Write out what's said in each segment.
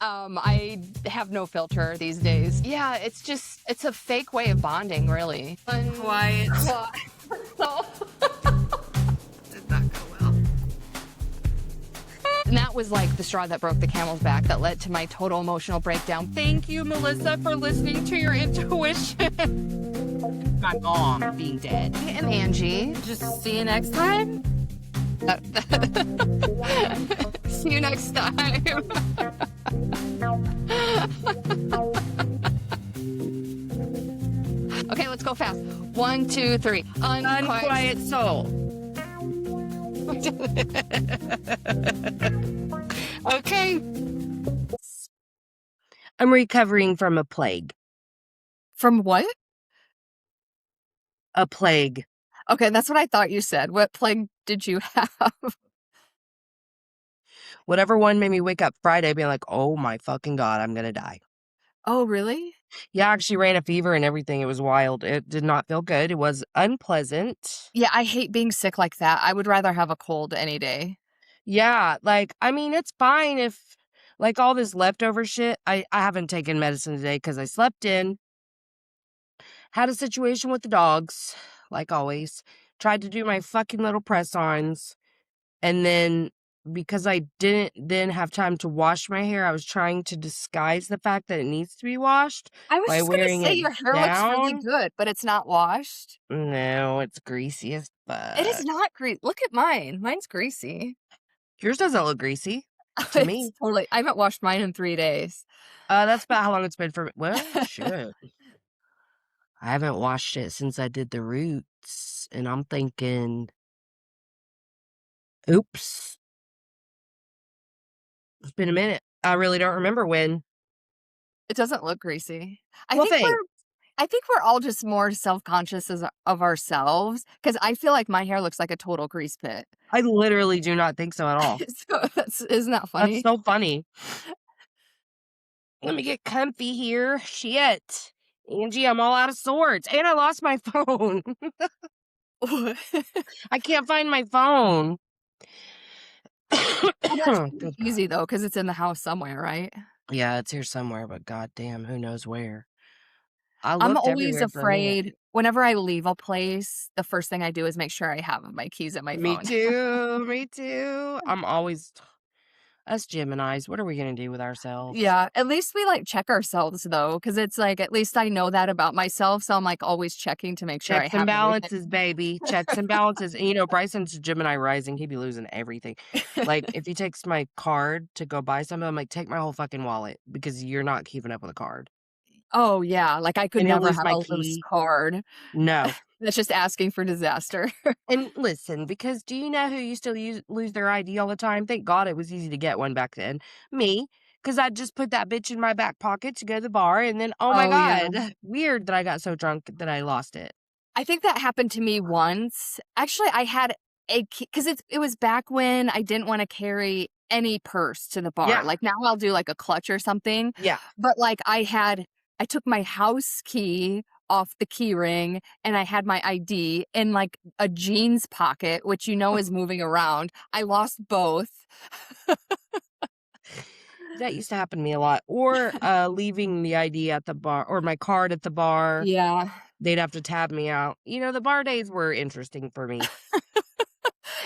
I have no filter these days. Yeah, it's a fake way of bonding, really. Quiet. So, Did not go well. and that was like the straw that broke the camel's back that led to my total emotional breakdown. Thank you, Melissa, for listening to your intuition. My mom being dead. And Angie. Just see you next time. See you next time. Okay, let's go fast. 1, 2, 3. Unquiet soul. Okay. I'm recovering from a plague. From what? A plague. Okay, that's what I thought you said. What plague did you have? Whatever one made me wake up Friday being like, oh my fucking God, I'm going to die. Oh, really? Yeah, I actually ran a fever and everything. It was wild. It did not feel good. It was unpleasant. Yeah, I hate being sick like that. I would rather have a cold any day. Yeah, like, I mean, it's fine if, like, all this leftover shit, I haven't taken medicine today because I slept in, had a situation with the dogs, like always, tried to do my fucking little press-ons, and then because I didn't then have time to wash my hair, I was trying to disguise the fact that it needs to be washed I was by just gonna wearing say it your hair looks really down. good, but it's not washed. No, it's greasy as It is fuck. not greasy. Look at mine. Mine's greasy. Yours doesn't look greasy to It's me. totally. I haven't washed mine in 3 days. That's about how long it's been for me. Well, shit. I haven't washed it since I did the roots, and I'm thinking, oops, it's been a minute. I really don't remember when. It doesn't look greasy. Well, thanks. I think we're all just more self-conscious of ourselves because I feel like my hair looks like a total grease pit. I literally do not think so at all. Isn't that That's funny? so funny. Let me get comfy here. Shit. Angie, I'm all out of sorts. And I lost my phone. I can't find my phone. Well, that's pretty easy though because it's in the house somewhere, right? Yeah, it's here somewhere, but goddamn, who knows where. I I'm looked always everywhere for a minute. afraid whenever I leave a place, the first thing I do is make sure I have my keys and my Me phone. too. Me too. I'm always us Geminis. What are we gonna do with ourselves? Yeah, at least we, like, check ourselves, though, because it's, like, at least I know that about myself, so I'm, like, always checking to make sure I Checks and have everything. balances, baby. Checks and balances. And, you know, Bryson's Gemini rising. He'd be losing everything. Like, if he takes my card to go buy something, I'm like, take my whole fucking wallet because you're not keeping up with the card. Oh, yeah, like, I could And he'll never lose have my a loose key. card. No. That's just asking for disaster. And listen, because do you know who used to lose their ID all the time? Thank God it was easy to get one back then. Me. Because I'd just put that bitch in my back pocket to go to the bar. And then, oh my Oh, yeah. God, weird that I got so drunk that I lost it. I think that happened to me once. Actually, I had a key because it was back when I didn't wanna carry any purse to the bar. Yeah. Like, now I'll do, like, a clutch or something, Yeah. but, like, I took my house key off the key ring, and I had my ID in, like, a jeans pocket, which you know is moving around. I lost both. That used to happen to me a lot. Or leaving the ID at the bar or my card at the bar. Yeah. They'd have to tab me out. You know, the bar days were interesting for me.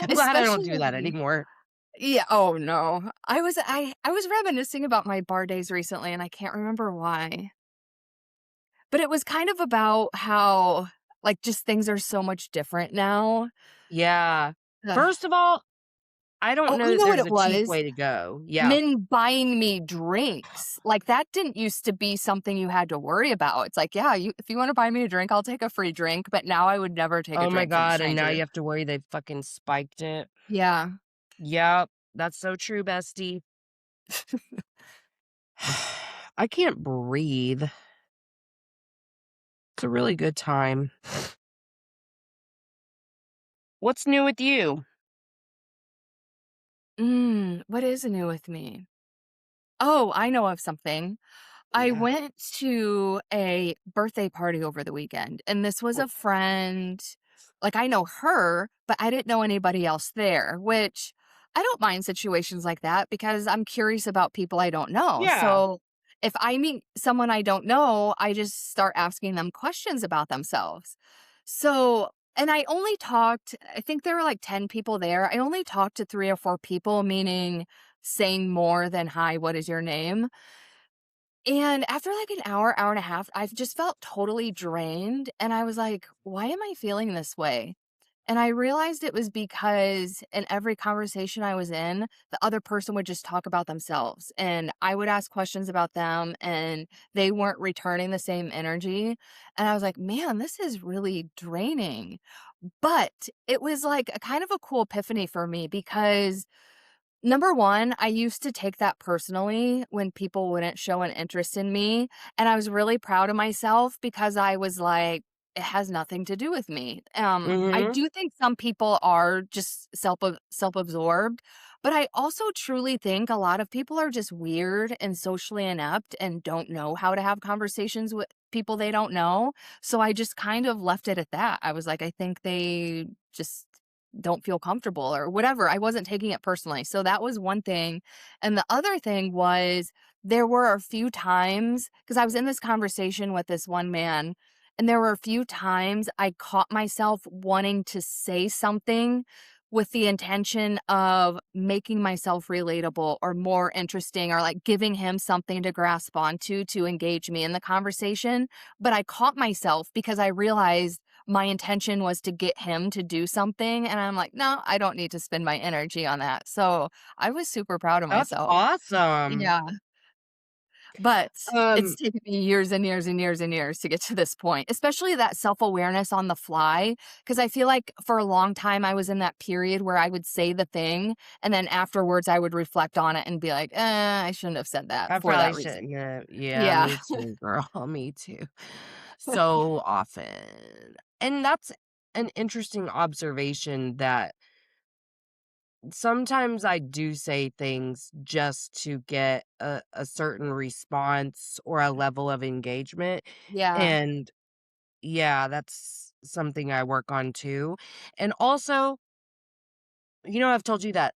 I'm glad I don't do that Especially anymore. Yeah, oh, no. I was reminiscing about my bar days recently, and I can't remember why. But it was kind of about how, like, just things are so much different now. Yeah. Ugh. First of all, I don't Oh, know you that know what there's it a cheap was? way to go. Yeah. Men buying me drinks. Like, that didn't used to be something you had to worry about. It's like, yeah, if you wanna buy me a drink, I'll take a free drink, but now I would never take a Oh my drink from a God. And now stranger. you have to worry they fucking spiked it. Yeah. Yep. That's so true, bestie. I can't breathe. It's a really good time. What's new with you? What is new with me? Oh, I know of something. I Yeah. went to a birthday party over the weekend, and this was Oh, a friend. Like, I know her, but I didn't know anybody else there, which I don't mind situations like that because I'm curious about people I don't know. Yeah. So if I meet someone I don't know, I just start asking them questions about themselves. So, and I only talked, I think there were like 10 people there. I only talked to 3 or 4 people, meaning saying more than, hi, what is your name? And after like an hour, hour and a half, I've just felt totally drained. And I was like, why am I feeling this way? And I realized it was because in every conversation I was in, the other person would just talk about themselves. And I would ask questions about them, and they weren't returning the same energy. And I was like, man, this is really draining. But it was like a kind of a cool epiphany for me because number one, I used to take that personally when people wouldn't show an interest in me, and I was really proud of myself because I was like, "It has nothing to do with me." I Mhm. do think some people are just self-absorbed, but I also truly think a lot of people are just weird and socially inept and don't know how to have conversations with people they don't know, so I just kind of left it at that. I was like, "I think they just don't feel comfortable or whatever." I wasn't taking it personally. So that was one thing. And the other thing was there were a few times because I was in this conversation with this one man, and there were a few times I caught myself wanting to say something with the intention of making myself relatable or more interesting or like giving him something to grasp onto to engage me in the conversation. But I caught myself because I realized my intention was to get him to do something, and I'm like, "No, I don't need to spend my energy on that." So, I was super proud of That's myself. awesome. Yeah, but it's Um, taken me years and years and years and years to get to this point, especially that self-awareness on the fly. Because I feel like for a long time, I was in that period where I would say the thing, and then afterwards, I would reflect on it and be like, I shouldn't have said that I for probably that reason." shouldn't have. Yeah, Yeah. me too, girl. Me too. So often. And that's an interesting observation that sometimes I do say things just to get a certain response or a level of engagement. Yeah. And yeah, that's something I work on too. And also, I've told you that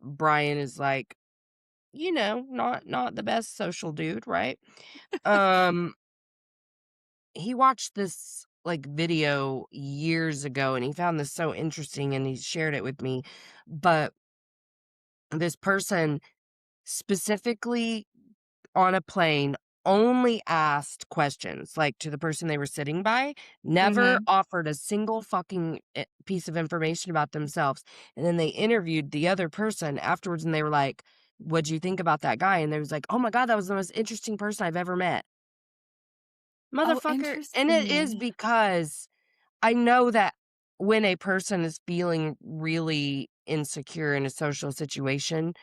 Brian is like, not the best social dude, right? Um he watched this like video years ago and he found this so interesting and he shared it with me. But this person specifically on a plane only asked questions like to the person they were sitting by, never Mhm. offered a single fucking piece of information about themselves. And then they interviewed the other person afterwards and they were like, "What'd you think about that guy?" And they was like, "Oh my God, that was the most interesting person I've ever met." Oh, Motherfucker. And it is interesting. because I know that when a person is feeling really insecure in a social situation,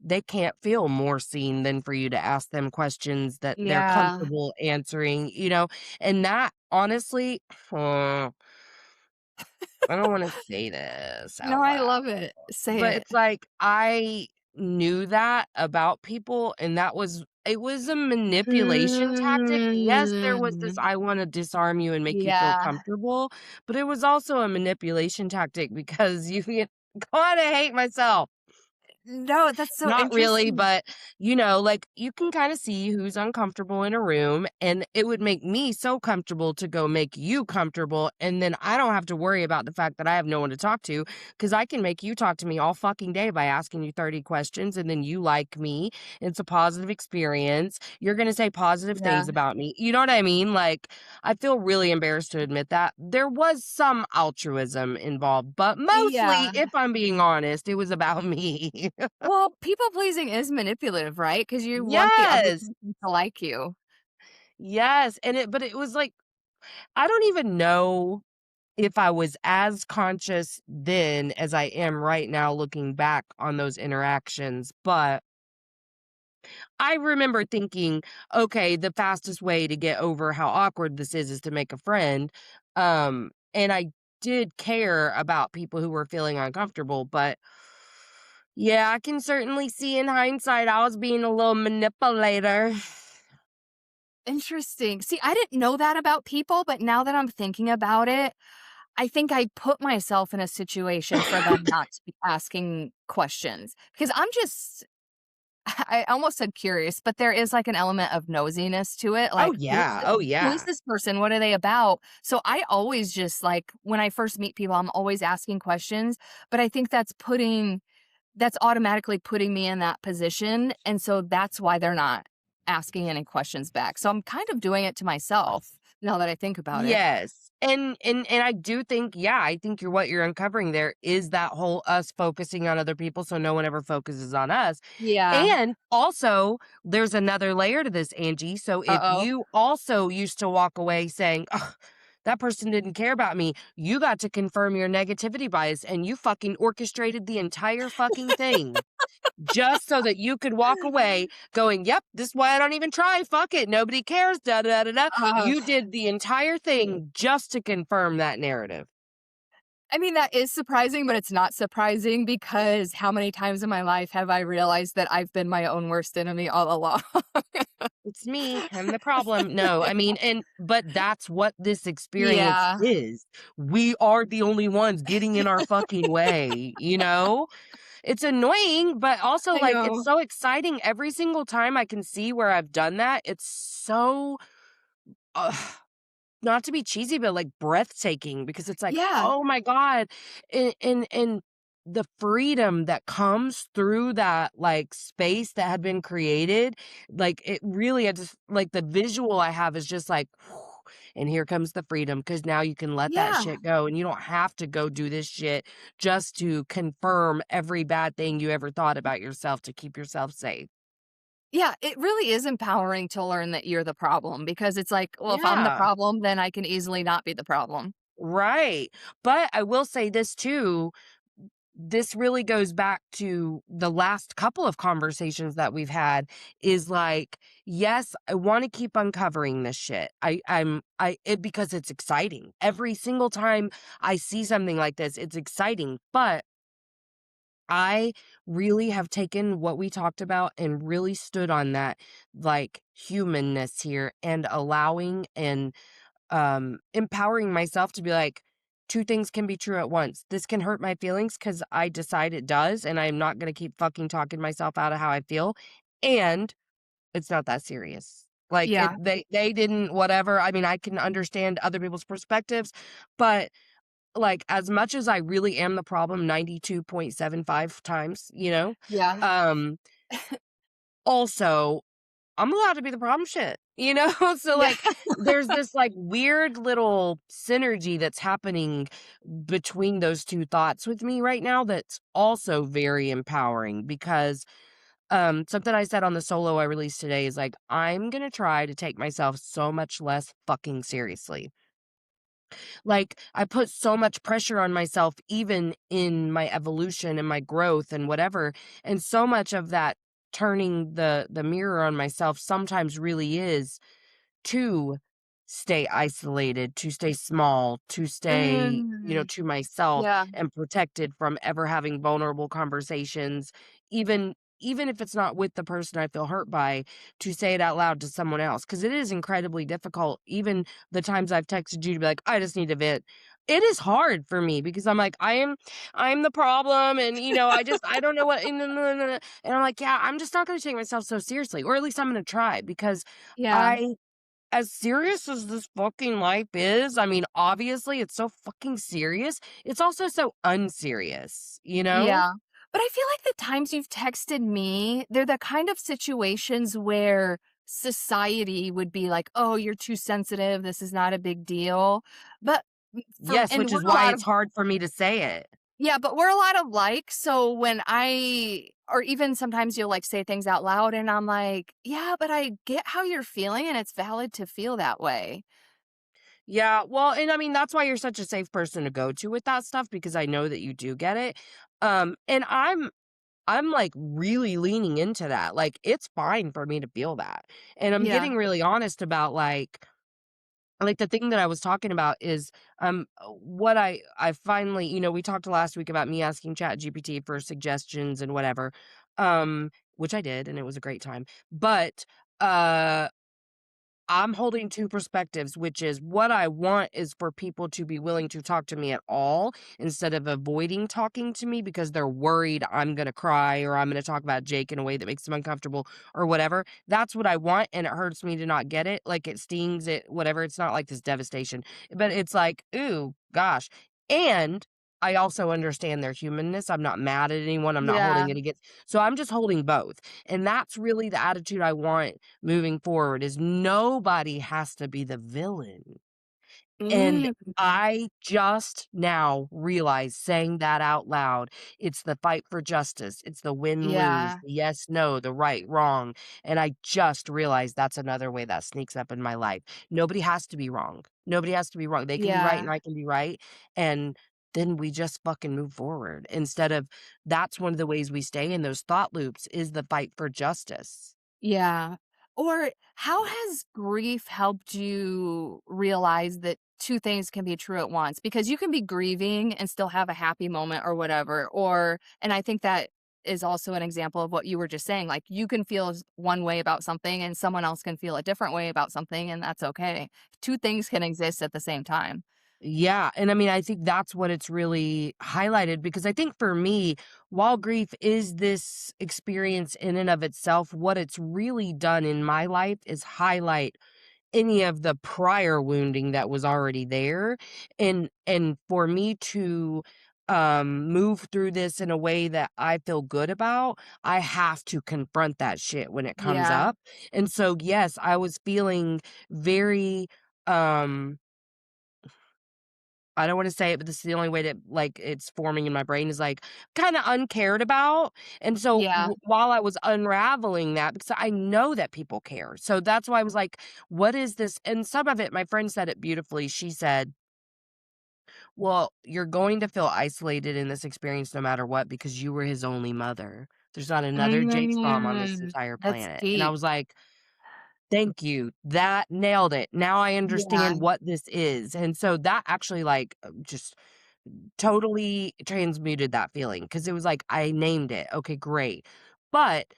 they can't feel more seen than for you to ask them questions that they're Yeah. comfortable answering, and that honestly, uh, I don't want to say this No, out I loud, love it. Say but it. it's like I knew that about people, and it was a manipulation tactic. Yes, there was this Mm. I want to disarm you and make you feel Yeah. comfortable, but it was also a manipulation tactic because you get God, I hate myself. No, that's so Not really, interesting. but, like, you can kinda see who's uncomfortable in a room, and it would make me so comfortable to go make you comfortable, and then I don't have to worry about the fact that I have no one to talk to, because I can make you talk to me all fucking day by asking you 30 questions, and then you like me. It's a positive experience. You're gonna say positive Yeah. things about me. You know what I mean? Like, I feel really embarrassed to admit that. There was some altruism involved, but mostly, Yeah. if I'm being honest, it was about me. Well, people pleasing is manipulative, right? Because you want the other Yes. person to like you. Yes, and it was like, I don't even know if I was as conscious then as I am right now looking back on those interactions, but I remember thinking, "Okay, the fastest way to get over how awkward this is to make a friend." And I did care about people who were feeling uncomfortable, but yeah, I can certainly see in hindsight I was being a little manipulator. Interesting. See, I didn't know that about people, but now that I'm thinking about it, I think I put myself in a situation for them not to be asking questions because I'm just I almost said curious, but there is, like, an element of nosiness to it, Oh, like, yeah. Oh, who is yeah. this person? What are they about? So I always just, like, when I first meet people, I'm always asking questions, but I think that's automatically putting me in that position, and so that's why they're not asking any questions back. So I'm kind of doing it to myself now that I think about it. Yes. And I do think, yeah, I think what you're uncovering there is that whole us focusing on other people so no one ever focuses on us. Yeah. And also, there's another layer to this, Angie. So if Uh-oh. you also used to walk away saying, "Ugh, that person didn't care about me," you got to confirm your negativity bias and you fucking orchestrated the entire fucking thing just so that you could walk away going, "Yep, this is why I don't even try. Fuck it. Nobody cares. Da da da da." Uh, You did the entire thing just to confirm that narrative. I mean, that is surprising, but it's not surprising because how many times in my life have I realized that I've been my own worst enemy all along? It's me. I'm the problem. No, I mean, but that's what this experience Yeah. is. We are the only ones getting in our fucking way, you know? It's annoying, but also I like it's know. so exciting every single time I can see where I've done that. It's so ugh, not to be cheesy, but, like, breathtaking because it's like, Yeah. "Oh my god," and the freedom that comes through that, like, space that had been created, like, it really I just like, the visual I have is just like, "And here comes the freedom because now you can let that Yeah. shit go, and you don't have to go do this shit just to confirm every bad thing you ever thought about yourself to keep yourself safe." Yeah, it really is empowering to learn that you're the problem because it's like, well, if I'm the Yeah. problem, then I can easily not be the problem. Right. But I will say this too, this really goes back to the last couple of conversations that we've had is like, yes, I want to keep uncovering this shit. Because it's exciting. Every single time I see something like this, it's exciting. But I really have taken what we talked about and really stood on that like humanness here and allowing and empowering myself to be like, two things can be true at once. This can hurt my feelings because I decide it does, and I'm not gonna keep fucking talking myself out of how I feel. And it's not that serious. Like Yeah. they didn't whatever. I mean, I can understand other people's perspectives, but like as much as I really am the problem 92.75 times, Yeah. um, also I'm allowed to be the problem shit, you know? So, Yeah. like, there's this, like, weird little synergy that's happening between those 2 thoughts with me right now that's also very empowering because, something I said on the solo I released today is, like, I'm gonna try to take myself so much less fucking seriously. Like, I put so much pressure on myself even in my evolution and my growth and whatever, and so much of that turning the mirror on myself sometimes really is to stay isolated, to stay small, to stay, Mm. to myself Yeah. and protected from ever having vulnerable conversations, even if it's not with the person I feel hurt by, to say it out loud to someone else. Cause it is incredibly difficult. Even the times I've texted you to be like, I just need to vent. It is hard for me because I'm like, I'm the problem. And I don't know what, and I'm like, yeah, I'm just not going to take myself so seriously, or at least I'm going to try because Yeah. I as serious as this fucking life is, I mean, obviously, it's so fucking serious. It's also so unserious, you know? Yeah. But I feel like the times you've texted me, they're the kind of situations where society would be like, "Oh, you're too sensitive. This is not a big deal." But Yes, and which we're is a why lot it's of hard for me to say it. yeah, but we're a lot of like, so when I or even sometimes you'll like say things out loud and I'm like, "Yeah, but I get how you're feeling and it's valid to feel that way." Yeah, well, and I mean, that's why you're such a safe person to go to with that stuff because I know that you do get it. And I'm like really leaning into that. Like it's fine for me to feel that. And I'm Yeah. getting really honest about like, the thing that I was talking about is, what I finally we talked last week about me asking ChatGPT for suggestions and whatever, which I did, and it was a great time. But, I'm holding 2 perspectives, which is what I want is for people to be willing to talk to me at all instead of avoiding talking to me because they're worried I'm gonna cry or I'm gonna talk about Jake in a way that makes them uncomfortable or whatever. That's what I want, and it hurts me to not get it. Like, it stings, it whatever. It's not like this devastation, but it's like, "Ooh, gosh." And I also understand their humanness. I'm not mad at anyone. I'm not Yeah. holding it against, so I'm just holding both. And that's really the attitude I want moving forward is nobody has to be the villain. And Mm. I just now realized saying that out loud, it's the fight for justice. It's the win lose, Yeah. the yes, no, the right, wrong. And I just realized that's another way that sneaks up in my life. Nobody has to be wrong. Nobody has to be wrong. They can be right Yeah. and I can be right. And then we just fucking move forward instead of that's one of the ways we stay in those thought loops is the fight for justice. Yeah. Or how has grief helped you realize that two things can be true at once? Because you can be grieving and still have a happy moment or whatever. Or, and I think that is also an example of what you were just saying. Like you can feel one way about something and someone else can feel a different way about something, and that's okay. Two things can exist at the same time. Yeah, and I mean, I think that's what it's really highlighted because I think for me, while grief is this experience in and of itself, what it's really done in my life is highlight any of the prior wounding that was already there and for me to move through this in a way that I feel good about, I have to confront that shit when it comes Yeah. up. And so yes, I was feeling very um I don't wanna say it, but this is the only way that, like, it's forming in my brain is, like, kinda uncared about, and so Yeah. while I was unraveling that because I know that people care, so that's why I was like, "What is this?" And some of it my friend said it beautifully, she said, "Well, you're going to feel isolated in this experience no matter what because you were his only mother. There's not another Jake's mom on this Mm, entire that's planet," and I deep. was like, "Thank you. That nailed it. Now I Yeah. understand what this is." And so that actually, like, just totally transmuted that feeling because it was like, I named it. Okay, great. But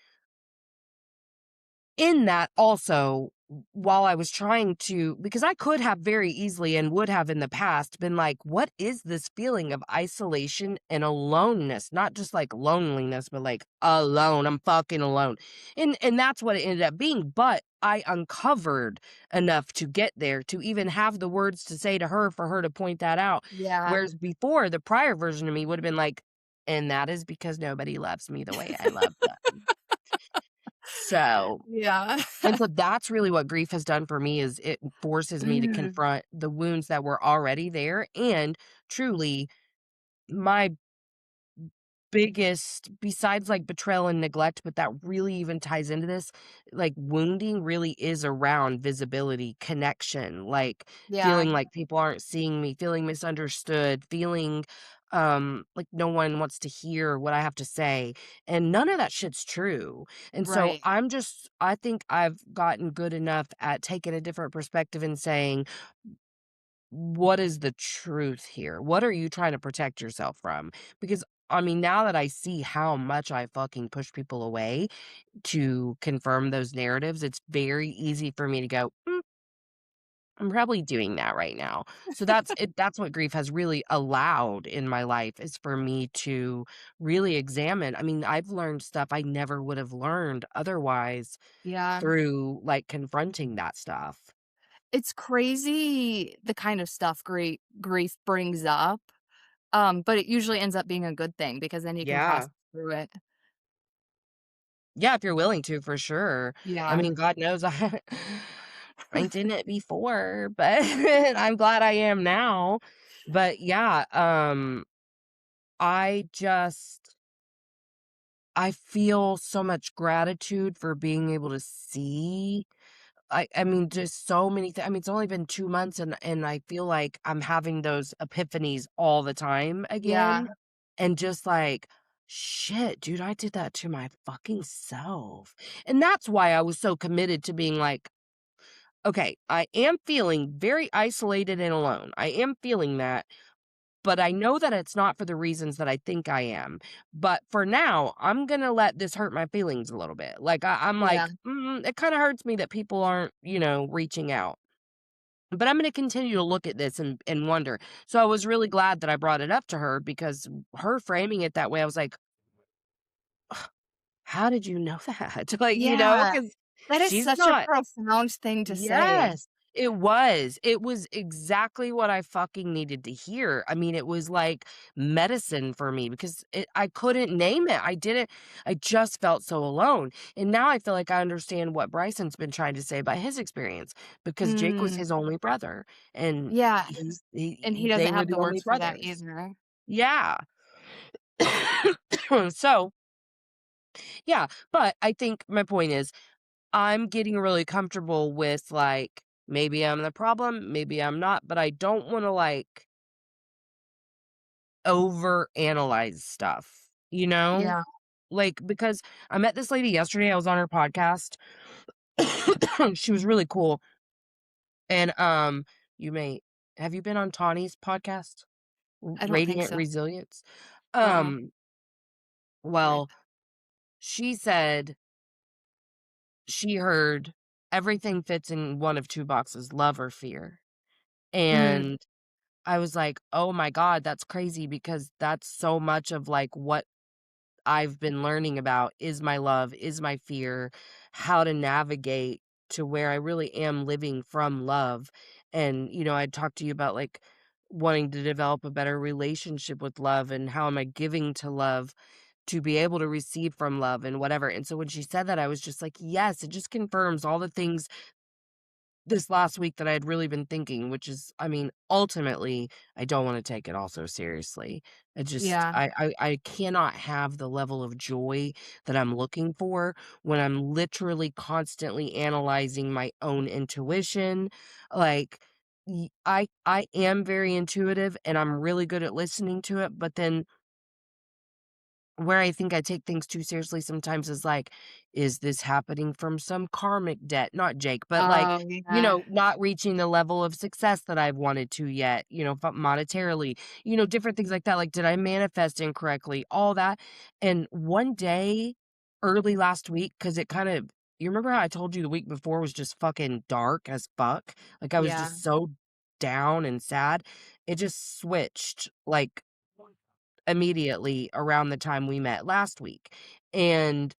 in that also, while I was trying to because I could have very easily and would have in the past been like, what is this feeling of isolation and aloneness? Not just like loneliness, but like alone. I'm fucking alone. And that's what it ended up being. But I uncovered enough to get there to even have the words to say to her for her to point that out. Yeah. Whereas before, the prior version of me would have been like, and that is because nobody loves me the way I love them. So Yeah. and so that's really what grief has done for me is it forces me to Mm, confront the wounds that were already there and truly my biggest besides like betrayal and neglect, but that really even ties into this, like wounding really is around visibility, connection, like yeah. feeling like people aren't seeing me, feeling misunderstood, feeling like no one wants to hear what I have to say. And none of that shit's true. And so Right. I think I've gotten good enough at taking a different perspective and saying, what is the truth here? What are you trying to protect yourself from? Because I mean, now that I see how much I fucking push people away to confirm those narratives, it's very easy for me to go, I'm probably doing that right now. So that's it. That's what grief has really allowed in my life is for me to really examine. I mean, I've learned stuff I never would have learned otherwise Yeah. through like confronting that stuff. It's crazy the kind of stuff grief brings up, but it usually ends up being a good thing because then you can Yeah. process through it. Yeah, if you're willing to, for sure. I Yeah. mean, God knows I didn't before, but I'm glad I am now. But yeah, I just I feel so much gratitude for being able to see I mean, just so many I mean, it's only been 2 months and I feel like I'm having those epiphanies all the time Yeah. again, and just like, "Shit, dude, I did that to my fucking self." And that's why I was so committed to being like, "Okay, I am feeling very isolated and alone. I am feeling that, but I know that it's not for the reasons that I think I am. But for now, I'm gonna let this hurt my feelings a little bit. Like, I'm Yeah. like, it kinda hurts me that people aren't, reaching out. But I'm gonna continue to look at this and wonder. So I was really glad that I brought it up to her because her framing it that way, I was like, "How did you know that?" Like, Yeah. because That is she's such a not. profound thing to say. Yes, it was. It was exactly what I fucking needed to hear. I mean, it was like medicine for me because I couldn't name it. I just felt so alone. And now I feel like I understand what Bryson's been trying to say about his experience because Jake was Mm. his only brother and Yeah, and he they doesn't were have the the only words for that brothers. either. Yeah. So, yeah, but I think my point is I'm getting really comfortable with, like, maybe I'm the problem, maybe I'm not, but I don't wanna, like, overanalyze stuff, you know? Yeah, Like, because I met this lady yesterday, I was on her podcast. She was really cool, and, you may have you been on Tawny's podcast? R I don't think Radiant so. Resilience? Uh-uh. Um, Right. well, she said she heard everything fits in one of 2 boxes, love or fear, Mm, and I was like, "Oh my god, that's crazy because that's so much of, like, what I've been learning about is my love, is my fear, how to navigate to where I really am living from love." And, I talked to you about, like, wanting to develop a better relationship with love and how am I giving to love to be able to receive from love and whatever. And so when she said that, I was just like, "Yes, it just confirms all the things this last week that I had really been thinking," which is, I mean, ultimately, I don't wanna take it all so seriously. I just yeah, I cannot have the level of joy that I'm looking for when I'm literally constantly analyzing my own intuition. Like, I am very intuitive, and I'm really good at listening to it, but then where I think I take things too seriously sometimes is like, is this happening from some karmic debt? Not Jake, but like, oh, yeah, not reaching the level of success that I've wanted to yet, monetarily, different things like that. Like, did I manifest incorrectly? All that. And one day, early last week, because you remember how I told you the week before was just fucking dark as fuck? Like, I was yeah, just so down and sad. It just switched. Like, immediately around the time we met last week. And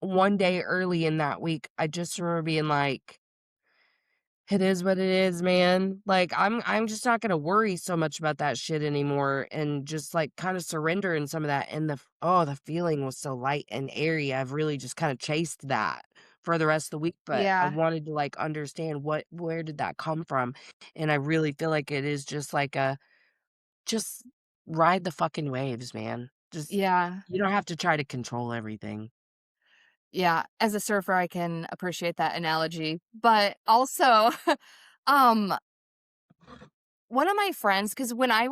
one day early in that week, I just remember being like, "It is what it is, man." Like, I'm just not gonna worry so much about that shit anymore and just, like, kinda surrender in some of that, and the feeling was so light and airy. I've really just kinda chased that for the rest of the week, but I yeah, wanted to, like, understand where did that come from, and I really feel like it is just like just ride the fucking waves, man. Just yeah, you don't have to try to control everything. yeah. As a surfer, I can appreciate that analogy, but also, um, one of my friends, because when I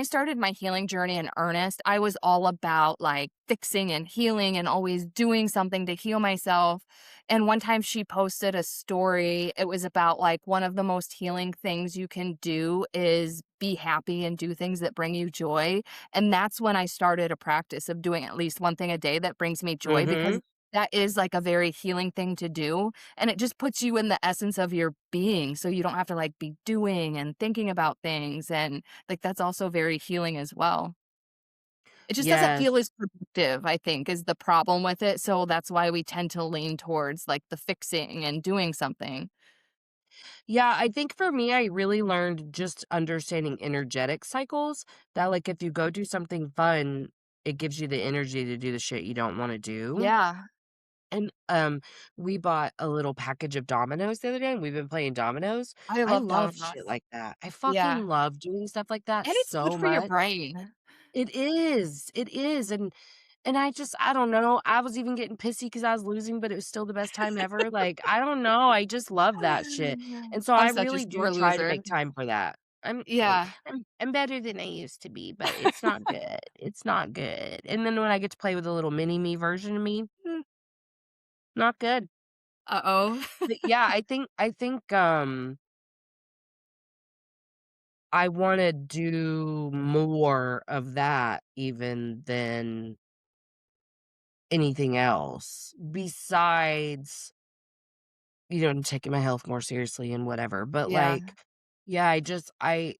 started my healing journey in earnest, I was all about, like, fixing and healing and always doing something to heal myself, and one time she posted a story, it was about, like, one of the most healing things you can do is be happy and do things that bring you joy, and that's when I started a practice of doing at least one thing a day that brings me joy because Mhm. that is, like, a very healing thing to do, and it just puts you in the essence of your being, so you don't have to, like, be doing and thinking about things, and, like, that's also very healing as well. It just doesn't Yes. feel as productive, I think, is the problem with it, so that's why we tend to lean towards, like, the fixing and doing something. Yeah, I think for me, I really learned just understanding energetic cycles that, like, if you go do something fun, it gives you the energy to do the shit you don't wanna do. Yeah, And, we bought a little package of dominoes the other day, and we've been playing dominoes. I I love love shit donuts. like that. I Yeah, fucking love doing stuff like that and it's good so for your much. brain. It is, and I don't know, I was even getting pissy because I was losing, but it was still the best time ever, like, I don't know, I just love that shit, and so I I'm such a really do sore try to loser. make time for that. Yeah. I'm better than I used to be, but it's not good, it's not good, and then when I get to play with a little mini me version of me, not good. Uh-oh. But yeah, I think, I wanna do more of that even than anything else besides, taking my health more seriously and whatever, but, Yeah, like, yeah, I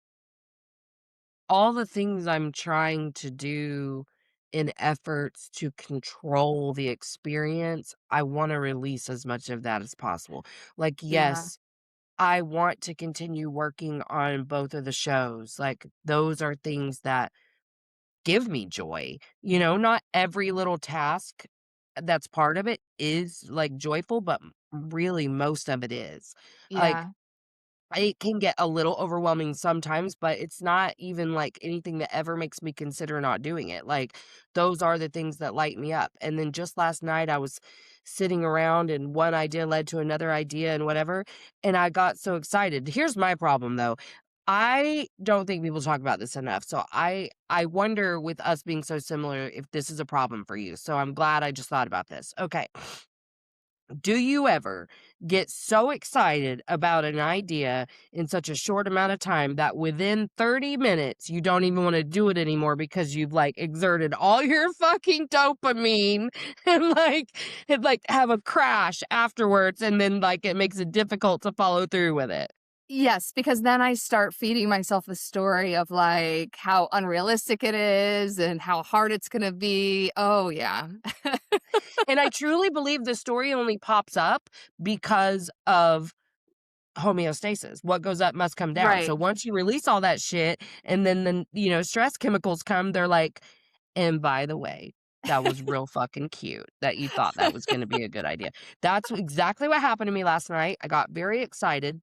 all the things I'm trying to do in efforts to control the experience, I wanna release as much of that as possible. Like, yeah, yes, I want to continue working on both of the shows, like, those are things that give me joy, not every little task that's part of it is, like, joyful, but really most of it is. Like, yeah, it can get a little overwhelming sometimes, but it's not even, like, anything that ever makes me consider not doing it, like, those are the things that light me up, and then just last night, I was sitting around and one idea led to another idea and whatever, and I got so excited. Here's my problem, though. I don't think people talk about this enough, so I wonder with us being so similar if this is a problem for you, so I'm glad I just thought about this. Okay. Do you ever get so excited about an idea in such a short amount of time that within 30 minutes you don't even want to do it anymore because you've like exerted all your fucking dopamine and have a crash afterwards and then like it makes it difficult to follow through with it? yes, because then I start feeding myself the story of, like, how unrealistic it is and how hard it's gonna be. Oh, yeah. And I truly believe the story only pops up because of homeostasis. What goes up must come down. Right. So once you release all that shit and then stress chemicals come, they're like, and by the way, that was real fucking cute that you thought that was going to be a good idea. That's exactly what happened to me last night. I got very excited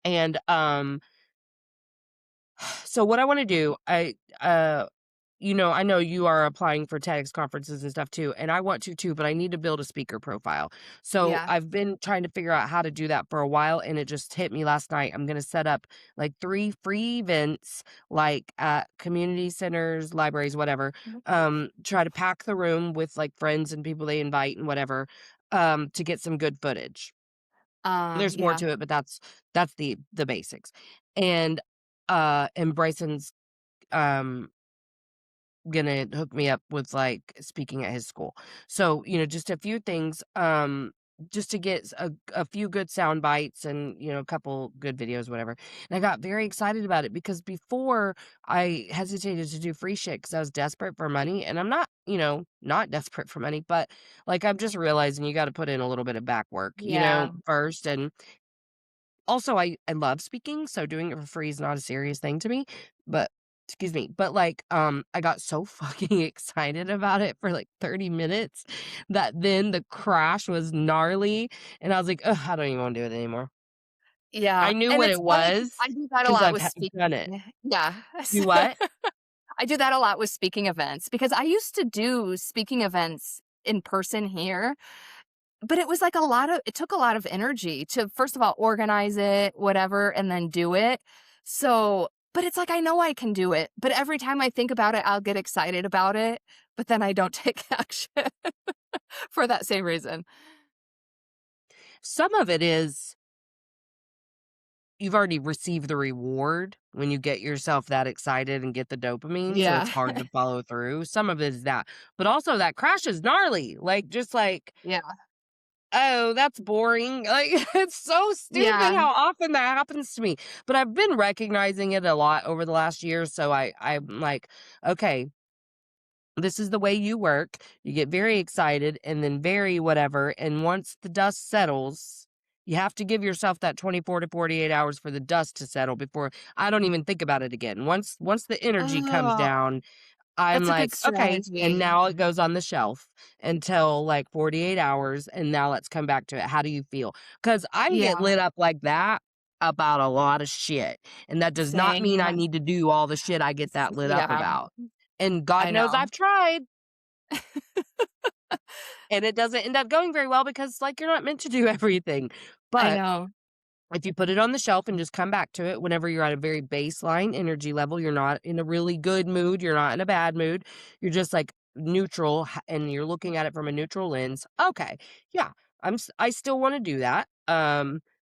and so what I want to do, I know you are applying for TEDx conferences and stuff too, and I want to too, but I need to build a speaker profile. So Yeah. I've been trying to figure out how to do that for a while, and it just hit me last night. I'm gonna set up like 3 free events, like at community centers, libraries, whatever. Try to pack the room with like friends and people they invite and whatever, to get some good footage. There's more Yeah. to it, but that's the basics. And and Bryson's um gonna hook me up with, like, speaking at his school. So, just a few things, just to get a few good sound bites and, a couple good videos, whatever. And I got very excited about it because before I hesitated to do free shit because I was desperate for money, and I'm not, not desperate for money, but, like, I'm just realizing you gotta put in a little bit of back work, Yeah. first, and also, I love speaking, so doing it for free is not a serious thing to me, but excuse me, but, like, I got so fucking excited about it for, like, 30 minutes that then the crash was gnarly, and I was like, "Ugh, I don't even wanna do it anymore." Yeah, I knew and what it's it funny 'cause was I do that a 'cause lot I've with speaking. done it. Yeah. You what? I do that a lot with speaking events because I used to do speaking events in person here, but it was like it took a lot of energy to, first of all, organize it, whatever, and then do it. So, but it's like I know I can do it, but every time I think about it, I'll get excited about it, but then I don't take action for that same reason. Some of it is you've already received the reward when you get yourself that excited and get the dopamine, so it's Yeah. hard to follow through. Some of it is that, but also that crash is gnarly, like, just like Yeah. oh, that's boring. Like, it's so stupid Yeah. how often that happens to me. But I've been recognizing it a lot over the last year. So I'm like, okay, this is the way you work. You get very excited and then very whatever. And once the dust settles, you have to give yourself that 24 to 48 hours for the dust to settle before I don't even think about it again. Once the energy comes Oh, down, I'm that's a good like, "Okay," and strategy. now it goes on the shelf until, like, 48 hours, and now let's come back to it. How do you feel? Because I can get Yeah. lit up like that about a lot of shit, and that does not mean I Same. need to do all the shit I get that lit up Yeah, about. And God I knows know. I've tried, and it doesn't end up going very well because, like, you're not meant to do everything. I But know. if you put it on the shelf and just come back to it whenever you're at a very baseline energy level, you're not in a really good mood, you're not in a bad mood, you're just like neutral and you're looking at it from a neutral lens. Okay. Yeah. I still want to do that.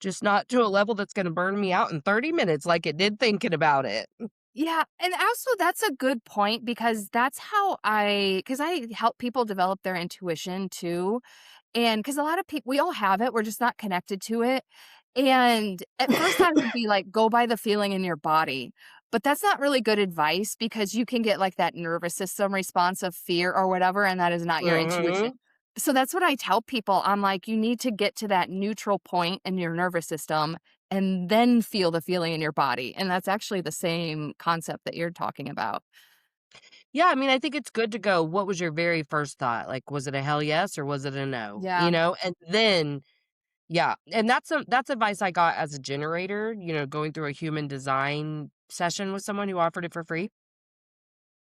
just not to a level that's gonna burn me out in 30 minutes like it did thinking about it. Yeah, and also that's a good point because that's how because I help people develop their intuition too. And because a lot of people, we all have it, we're just not connected to it. And at first, I would be like, go by the feeling in your body. But that's not really good advice because you can get like that nervous system response of fear or whatever, and that is not your intuition. Mhm. So that's what I tell people. I'm like, you need to get to that neutral point in your nervous system and then feel the feeling in your body. And that's actually the same concept that you're talking about. Yeah, I mean, I think it's good to go, what was your very first thought? Like, was it a hell yes or was it a no? Yeah. And then yeah, and that's advice I got as a generator, going through a human design session with someone who offered it for free.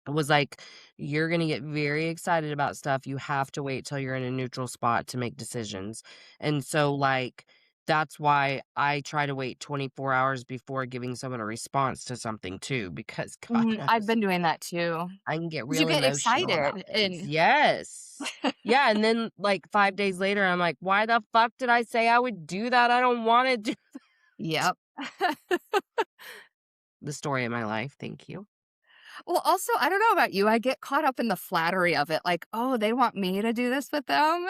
It was like, "You're gonna get very excited about stuff, you have to wait till you're in a neutral spot to make decisions." And so, like, that's why I try to wait 24 hours before giving someone a response to something too, because God I've knows been doing that too. I can get 'Cause you real get emotional excited about things. and Yes. Yeah, and then, like, 5 days later, I'm like, "Why the fuck did I say I would do that? I don't wanna do" yep. The story of my life, thank you. Well, also, I don't know about you, I get caught up in the flattery of it, like, "Oh, they want me to do this with them?"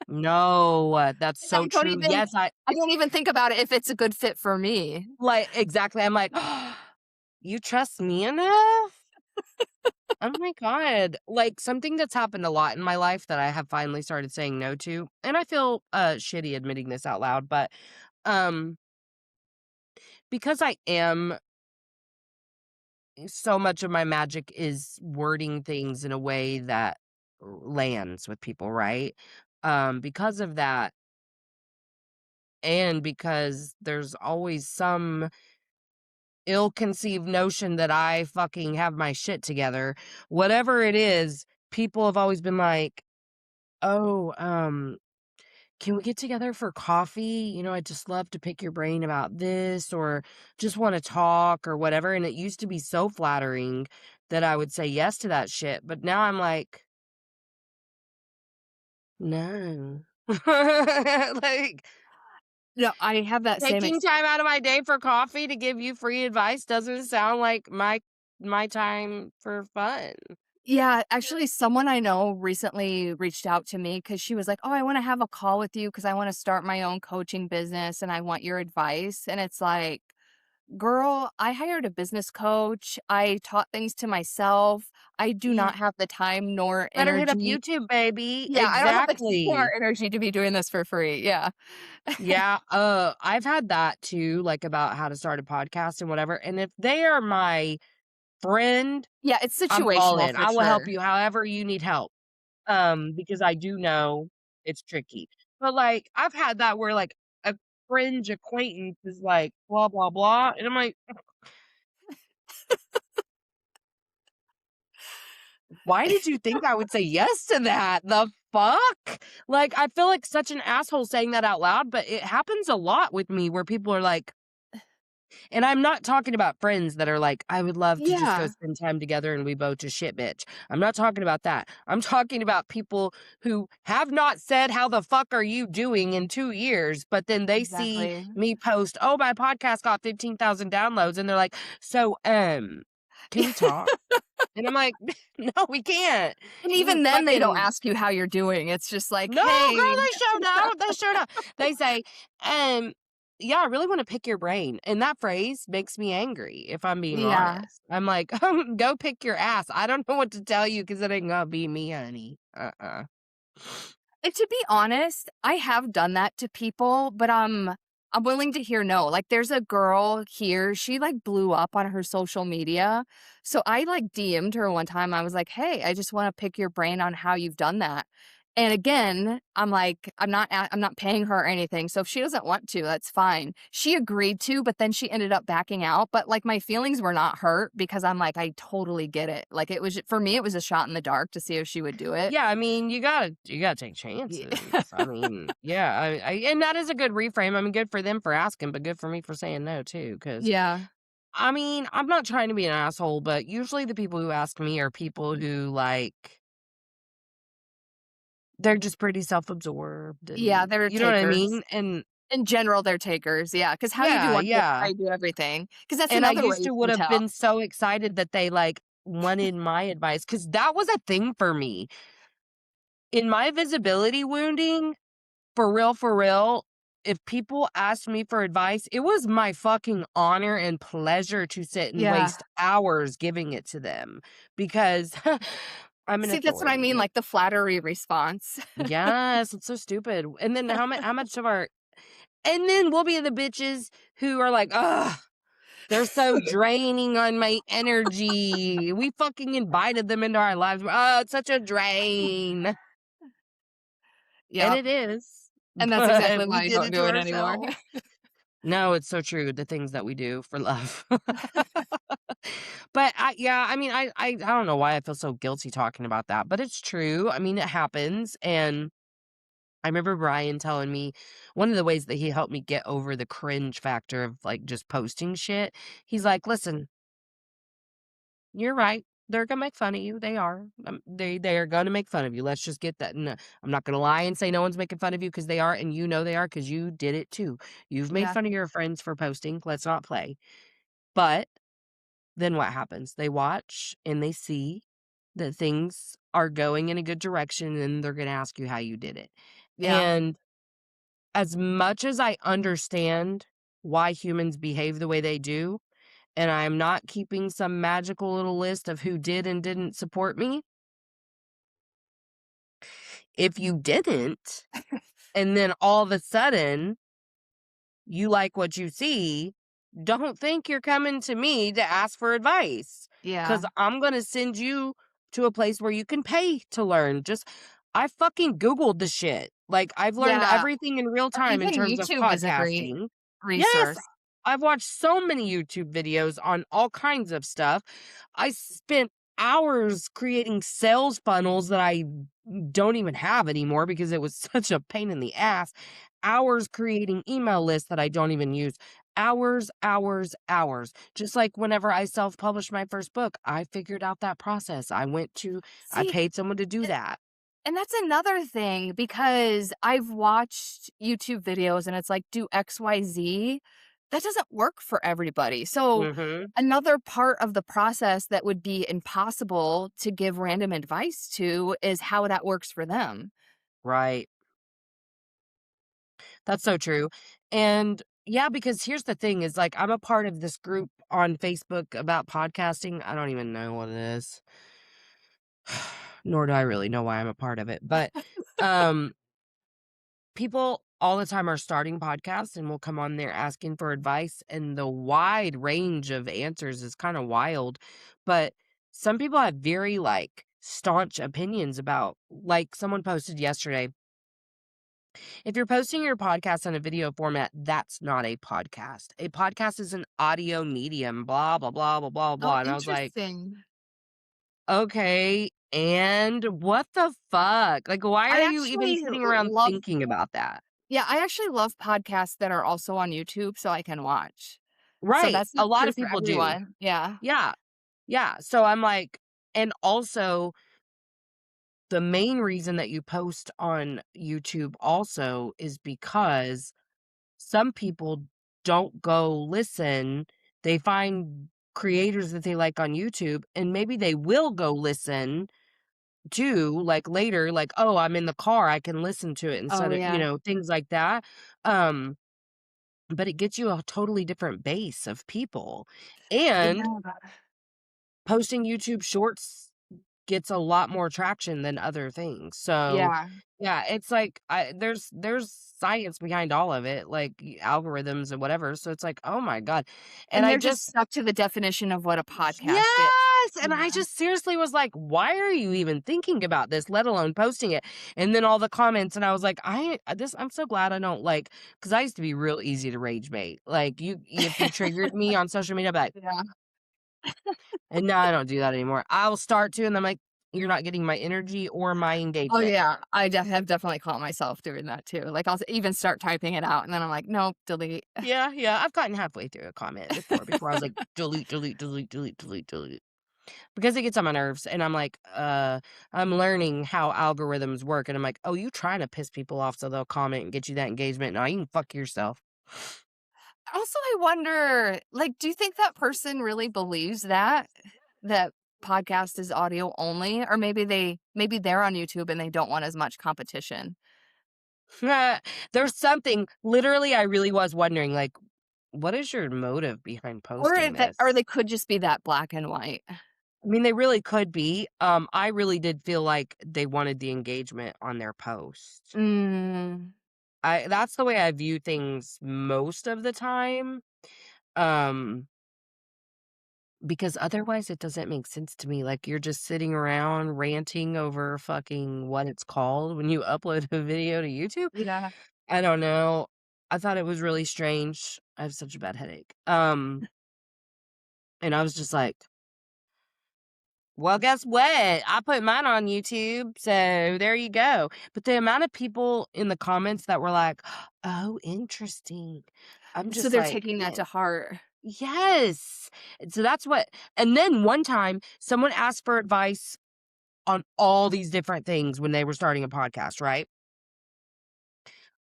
No, that's And so true. Yes, I don't even think about it if it's a good fit for me. exactly, I'm like, "You trust me enough?" Oh my god. Like, something that's happened a lot in my life that I have finally started saying no to, and I feel, shitty admitting this out loud, but, um, because I am so much of my magic is wording things in a way that lands with people, right? Because of that, and because there's always some ill-conceived notion that I fucking have my shit together, whatever it is, people have always been like, "Oh, can we get together for coffee? I'd just love to pick your brain about this or just want to talk or whatever." And it used to be so flattering that I would say yes to that shit. But now I'm like, no. Like No, I have that same taking time out of my day for coffee to give you free advice doesn't sound like my time for fun. Yeah, actually, someone I know recently reached out to me because she was like, "Oh, I wanna have a call with you because I wanna start my own coaching business and I want your advice." And it's like, "Girl, I hired a business coach. I taught things to myself. I do Yeah. not have the time nor Better hit up energy." YouTube, baby. Yeah, I don't have the time Exactly. or energy to be doing this for free, yeah. Yeah, I've had that too, like, about how to start a podcast and whatever, and if they are my friend, Yeah, it's I'm all situational in. for I will help sure. you however you need help, because I do know it's tricky. But, like, I've had that where, like, a fringe acquaintance is like, "Blah, blah, blah," and I'm like, "Why did you think I would say yes to that? The fuck?" Like, I feel like such an asshole saying that out loud, but it happens a lot with me where people are like, and I'm not talking about friends that are like, "I would love to just go Yeah, spend time together and we both just shit bitch." I'm not talking about that. I'm talking about people who have not said, "How the fuck are you doing?" in 2 years, but then they see exactly. me post, "Oh, my podcast got 15,000 downloads," and they're like, "So, can we talk?" And I'm like, "No, we can't. And You even then, they don't fucking" ask you how you're doing. It's just like, No, girl, "Hey." they showed up, they showed up. They say, um, "Yeah, I really wanna pick your brain," and that phrase makes me angry, if I'm being Yeah. honest. I'm like, "Go pick your ass. I don't know what to tell you because it ain't gonna be me, honey. Uh-uh." And to be honest, I have done that to people, but I'm willing to hear no. Like there's a girl here, she like blew up on her social media. So I like DM'd her one time. I was like, "Hey, I just want to pick your brain on how you've done that." And again, I'm like, I'm not paying her or anything. So if she doesn't want to, that's fine. She agreed to, but then she ended up backing out. But like my feelings were not hurt because I'm like, I totally get it. Like it was for me, it was a shot in the dark to see if she would do it. Yeah, I mean, you gotta take Yeah. chances. I mean, yeah, and that is a good reframe. I mean, good for them for asking, but good for me for saying no too. Because Yeah. I mean, I'm not trying to be an asshole, but usually the people who ask me are people who, like, they're just pretty self-absorbed Yeah, and they're you know what I takers. mean? And In general, they're takers, yeah, because how you do Yeah, one thing, yeah. how you do everything. Because that's And I another way used you to would can have tell. been so excited that they, like, wanted my advice, because that was a thing for me. In my visibility wounding, for real, if people asked me for advice, it was my fucking honor and pleasure to sit and Yeah. waste hours giving it to them because I'm an See, that's what I mean, authority. like, the flattery response. Yes, it's so stupid. And then how much of our and then we'll be the bitches who are like, "Ugh, they're so draining on my energy. We fucking invited them into our lives. Oh, it's such a drain." And Yep, it is, and that's exactly but we why I did don't it do to it anymore. ourselves. No, it's so true, the things that we do for love. But I mean, I don't know why I feel so guilty talking about that, but it's true. I mean, it happens, and I remember Brian telling me one of the ways that he helped me get over the cringe factor of, like, just posting shit, he's like, "Listen, you're right. They're gonna make fun of you. They are. They are gonna make fun of you. Let's just get that. No, I'm not gonna lie and say no one's making fun of you because they are, and you know they are because you did it too. You've made Yeah, fun of your friends for posting. Let's not play." But then what happens? They watch and they see that things are going in a good direction, and they're gonna ask you how you did it. yeah, And as much as I understand why humans behave the way they do, and I'm not keeping some magical little list of who did and didn't support me, if you didn't, and then all of a sudden you like what you see, don't think you're coming to me to ask for advice yeah, because I'm going to send you to a place where you can pay to learn. Just, I fucking Googled the shit. Like, I've learned yeah, everything in real or time in even terms of YouTube is a great podcasting. Yes, resource. I've watched so many YouTube videos on all kinds of stuff. I spent hours creating sales funnels that I don't even have anymore because it was such a pain in the ass. Hours creating email lists that I don't even use. Hours, hours, hours. Just like whenever I self-published my first book, I figured out that process. I See, paid someone to do that. and that's another thing because I've watched YouTube videos and it's like, do XYZ. That doesn't work for everybody. So, Mhm. another part of the process that would be impossible to give random advice to is how that works for them. Right. That's so true. And yeah, because here's the thing is, like, I'm a part of this group on Facebook about podcasting. I don't even know what it is. Nor do I really know why I'm a part of it. But um people all the time are starting podcasts and will come on there asking for advice, and the wide range of answers is kind of wild. But some people have very, like, staunch opinions about, like, someone posted yesterday, if you're posting your podcast in a video format, that's not a podcast. A podcast is an audio medium, blah, blah, blah, blah, blah, Oh, blah. And I was like, interesting. okay, and what the fuck? Like, why I are you even actually sitting around love thinking about that? Yeah, I actually love podcasts that are also on YouTube so I can watch. So Right. that's A not lot true of for people do. everyone. Yeah. Yeah. Yeah. So I'm like, and also the main reason that you post on YouTube also is because some people don't go listen. They find creators that they like on YouTube, and maybe they will go listen to, like, later, like, "Oh, I'm in the car, I can listen to it," Oh, instead of, yeah. things like that. Um, but it gets you a totally different base of people. And Yeah. posting YouTube Shorts gets a lot more traction than other things. So, Yeah. yeah, it's like there's science behind all of it, like algorithms and whatever. So it's like, oh my God. And And I they're just just stuck to the definition of what a podcast is. yes. And I Yeah. just seriously was like, why are you even thinking about this, let alone posting it? And then all the comments, and I was like, I'm so glad I don't like, because I used to be real easy to rage bait. Like, if you triggered me on social media, I'd be like, Yeah. and now I don't do that anymore. I'll start to, and I'm like, you're not getting my energy or my Oh, engagement. yeah. I have definitely caught myself doing that too. Like, I'll even start typing it out, and then I'm like, "Nope, delete." Yeah, yeah. I've gotten halfway through a comment before I was like, delete, delete, delete, delete, delete, delete. because it gets on my nerves, and I'm like, I'm learning how algorithms work, and I'm like, "Oh, you trying to piss people off so they'll comment and get you that engagement? No, you can fuck yourself." Also, I wonder, like, do you think that person really believes that podcast is audio only? Or maybe they're on YouTube and they don't want as much competition? There's something literally, I really was wondering, like, what is your motive behind posting Or this? they could just be that black and white. I mean, they really could be. I really did feel like they wanted the engagement on their post. Mm, That's the way I view things most of the time. Um, because otherwise it doesn't make sense to me. Like you're just sitting around ranting over fucking what it's called when you upload a video to YouTube. yeah. I don't know. I thought it was really strange. I have such a bad headache. And I was just like, well, guess what? I put mine on YouTube, so there you go. But the amount of people in the comments that were like, "Oh, interesting." I'm So just they're like, taking that to heart. yes. And so that's what and then one time someone asked for advice on all these different things when they were starting a podcast, right?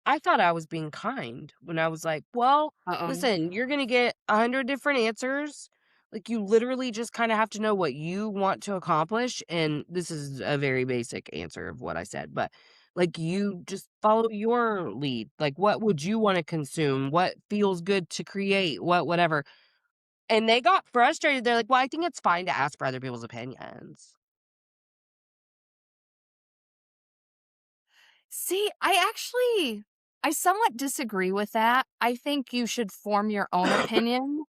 I thought I was being kind when I was like, "Well, Uh-oh. listen, you're gonna get 100 different answers. Like, you literally just kinda have to know what you want to accomplish," and this is a very basic answer of what I said, but, like, you just follow your lead. Like, what would you wanna consume? What feels good to create? What whatever. And they got frustrated. They're like, "Well, I think it's fine to ask for other people's opinions." See, I somewhat disagree with that. I think you should form your own opinion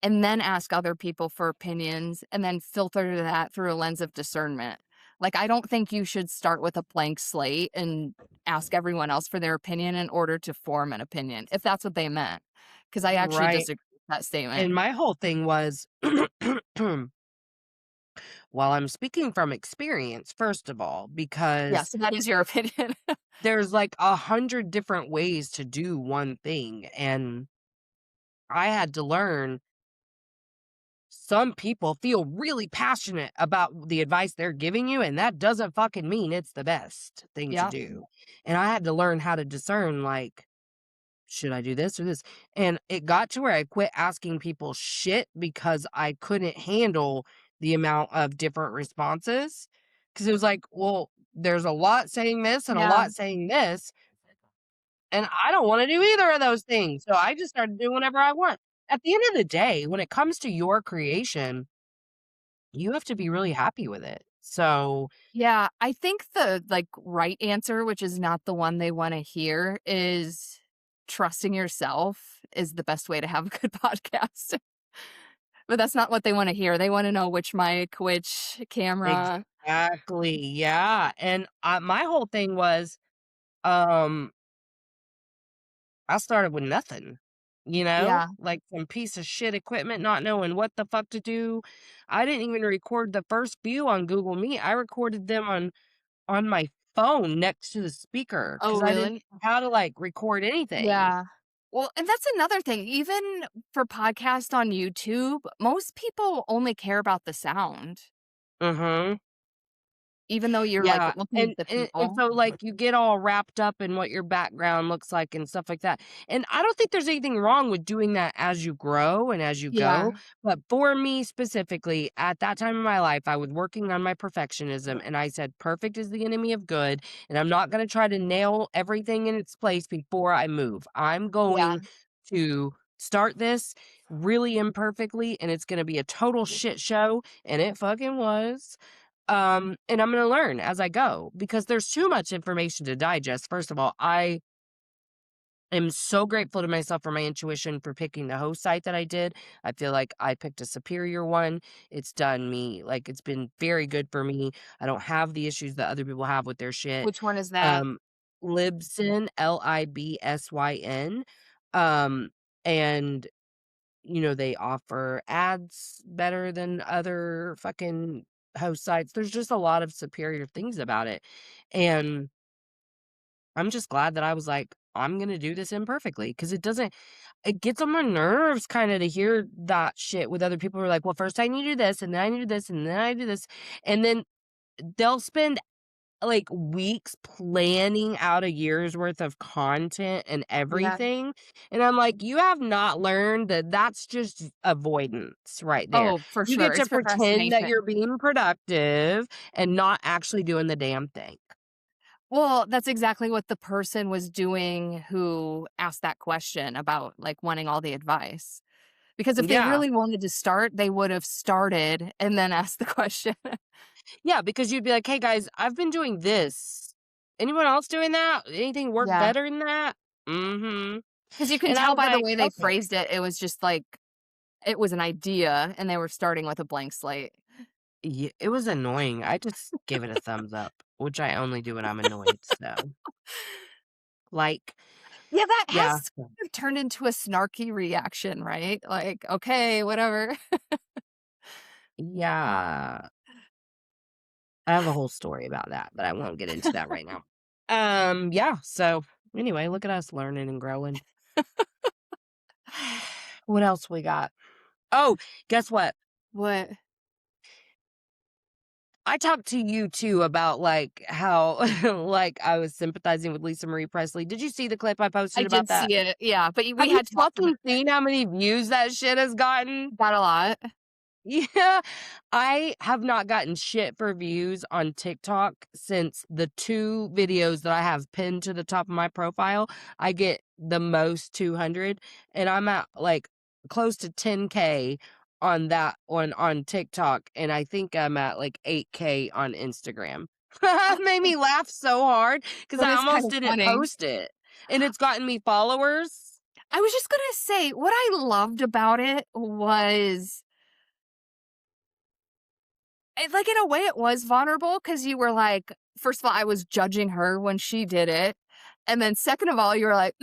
and then ask other people for opinions and then filter that through a lens of discernment. Like, I don't think you should start with a blank slate and ask everyone else for their opinion in order to form an opinion, if that's what they meant. Because I actually Right, disagree with that statement. and my whole thing was well, I'm speaking from experience, first of all, Yeah, because so that is your opinion. there's like 100 different ways to do one thing. And I had to learn some people feel really passionate about the advice they're giving you, and that doesn't fucking mean it's the best thing to Yeah, do. And I had to learn how to discern, like, should I do this or this? And it got to where I quit asking people shit because I couldn't handle the amount of different responses. Cause it was like, well, there's a lot saying this and a yeah. lot saying this, and I don't want to do either of those things. So I just started doing whatever I want. At the end of the day, when it comes to your creation, you have to be really happy with it. So, Yeah, I think the, like, right answer, which is not the one they wanna hear, is trusting yourself is the best way to have a good podcast. But that's not what they wanna hear. They wanna know which mic, which camera. exactly. Yeah. And my whole thing was, um, I started with nothing, Yeah. like some piece of shit equipment, not knowing what the fuck to do. I didn't even record the first few on Google Meet. I recorded them on my phone next to the speaker Oh, because I didn't really? know how to like record anything. Yeah. Well, and that's another thing. Even for podcasts on YouTube, most people only care about the sound, Mm-hmm. even though you're, like, Yeah, looking and at the and people. so, like, you get all wrapped up in what your background looks like and stuff like that, and I don't think there's anything wrong with doing that as you grow and as you go, Yeah. but for me specifically, at that time in my life, I was working on my perfectionism, and I said, "Perfect is the enemy of good, and I'm not gonna try to nail everything in its place before I move. I'm Yeah. going to start this really imperfectly, and it's gonna be a total shit show," and it fucking was. And I'm gonna learn as I go because there's too much information to digest. First of all, I am so grateful to myself for my intuition for picking the host site that I did. I feel like I picked a superior one. It's done me like it's been very good for me. I don't have the issues that other people have with their shit. Which one is that? Um, Libsyn, Libsyn. Um, and they offer ads better than other fucking host sites. There's just a lot of superior things about it. And I'm just glad that I was like, I'm going to do this imperfectly because it gets on my nerves kind of to hear that shit with other people who are like, well, first I need to do this and then I need to do this and then I do this. And then they'll spend like weeks planning out a year's worth of content and Yeah. everything. And I'm like, you have not learned that that's just avoidance right there. Oh, for You sure. get to It's pretend that you're procrastination. being productive and not actually doing the damn thing. Well, that's exactly what the person was doing who asked that question about, like, wanting all the advice. Because if they Yeah. really wanted to start, they would have started and then asked the question. Yeah, because you'd be like, "Hey, guys, I've been doing this. Anyone else doing that? Anything work Yeah. better than that?" Mhm. Because you can And I tell was by the like, way they "Okay." phrased it, it was just like it was an idea and they were starting with a blank slate. Yeah, it was annoying. I just gave it a thumbs up, which I only do when I'm annoyed, so, like, Yeah, that has yeah. sort of turned into a snarky reaction, right? Like, "Okay, whatever." Yeah. I have a whole story about that, but I won't get into that right now. Yeah, so, anyway, look at us learning and growing. What else we got? Oh, guess what? What? I talked to you too about, like, how, like, I was sympathizing with Lisa Marie Presley. Did you see the clip I I posted about did that? see it, yeah, but Have we you had talked about fucking seen how many views that shit has gotten? that a lot. Yeah. I have not gotten shit for views on TikTok since the 2 videos that I have pinned to the top of my profile. I get the most 200, and I'm at, like, close to 10K on that on TikTok, and I think I'm at, like, 8K on Instagram. It made me laugh so hard because That I is kind almost of didn't funny. post it, and it's gotten me followers. I was just gonna say, what I loved about it was like, in a way, it was vulnerable because you were like, first of all, I was judging her when she did it. And then second of all, you were like,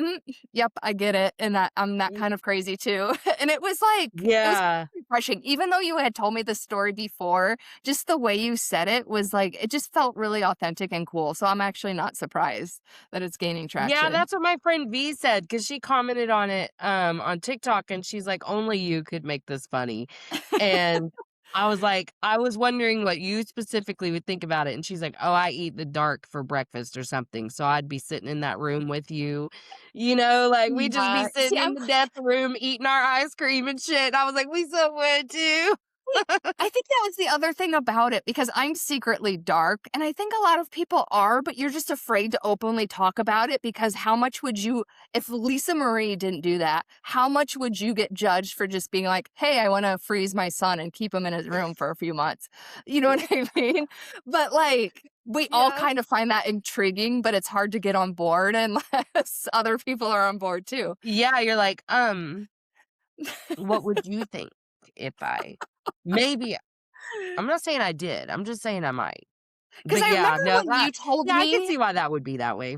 yep, I get it. And that I'm that Mm, kind of crazy too. And it was like, it was yeah. refreshing. Even though you had told me the story before, just the way you said it was like, it just felt really authentic and cool. So I'm actually not surprised that it's gaining Yeah, traction. that's what my friend V said because she commented on it, on TikTok, and she's like, "Only you could make this funny." And I was like, "I was wondering what you specifically would think about it." And she's like, "Oh, I eat the dark for breakfast or something, so I'd be sitting in that room with you." Like, we'd just be See, sitting in the death room eating our ice cream and shit. And I was like, "We so would too." I think that was the other thing about it because I'm secretly dark and I think a lot of people are, but you're just afraid to openly talk about it because how much would you, if Lisa Marie didn't do that, how much would you get judged for just being like, hey, I want to freeze my son and keep him in his room for a few months? You know what I mean? But like, we all Yeah. kind of find that intriguing, but it's hard to get on board unless other people are on board too. Yeah, you're like, what would you think if I maybe I'm not saying I did, I'm just saying I might. Because But I yeah, remember no, when you told I can me see why that would be that way.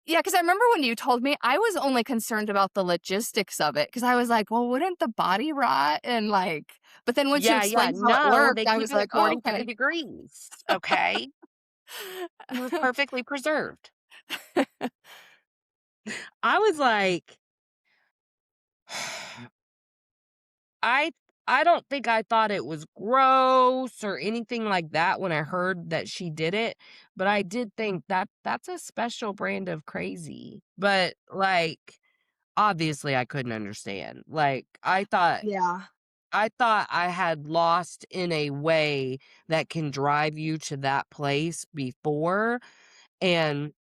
Yeah, because I remember when you told me, I was only concerned about the logistics of it. Because I was like, "Well, wouldn't the body rot?" And, like but then once you Yeah, yeah, explained how it no, worked, they I keep was it like, at "Oh, 45 okay." degrees, okay? It was perfectly preserved. I was like, I I don't think I thought it was gross or anything like that when I heard that she did it, but I did think that that's a special brand of crazy. But, like, obviously I couldn't understand. Like, Yeah. I thought I had lost in a way that can drive you to that place before, and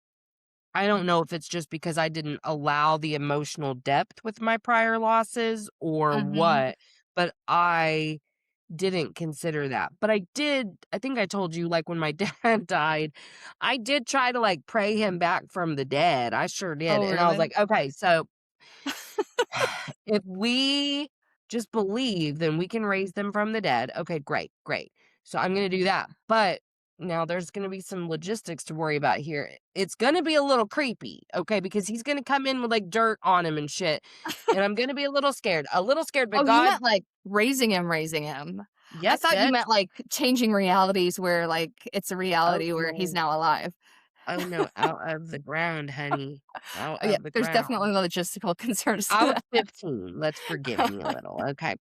I don't know if it's just because I didn't allow the emotional depth with my prior losses or Mhm. what, but I didn't consider that. But I think I told you, like, when my dad died, I did try to, like, pray him back from the dead. I sure did, Oh, and I was really? like, "Okay, so if we just believe, then we can raise them from the dead. Okay, great, great. So I'm going to do that. But now there's going to be some logistics to worry about here. It's going to be a little creepy, okay, because he's going to come in with like dirt on him and shit. And I'm going to be a little scared, but Oh, you God, meant, like, raising him. I yes, thought you bitch. meant, like, changing realities where, like, it's a Oh, reality where he's no. now alive. Oh, no, out of the ground, honey. Out Yeah, of the there's definitely ground. logistical concerns I to was that. 15, let's forgive me a little, okay?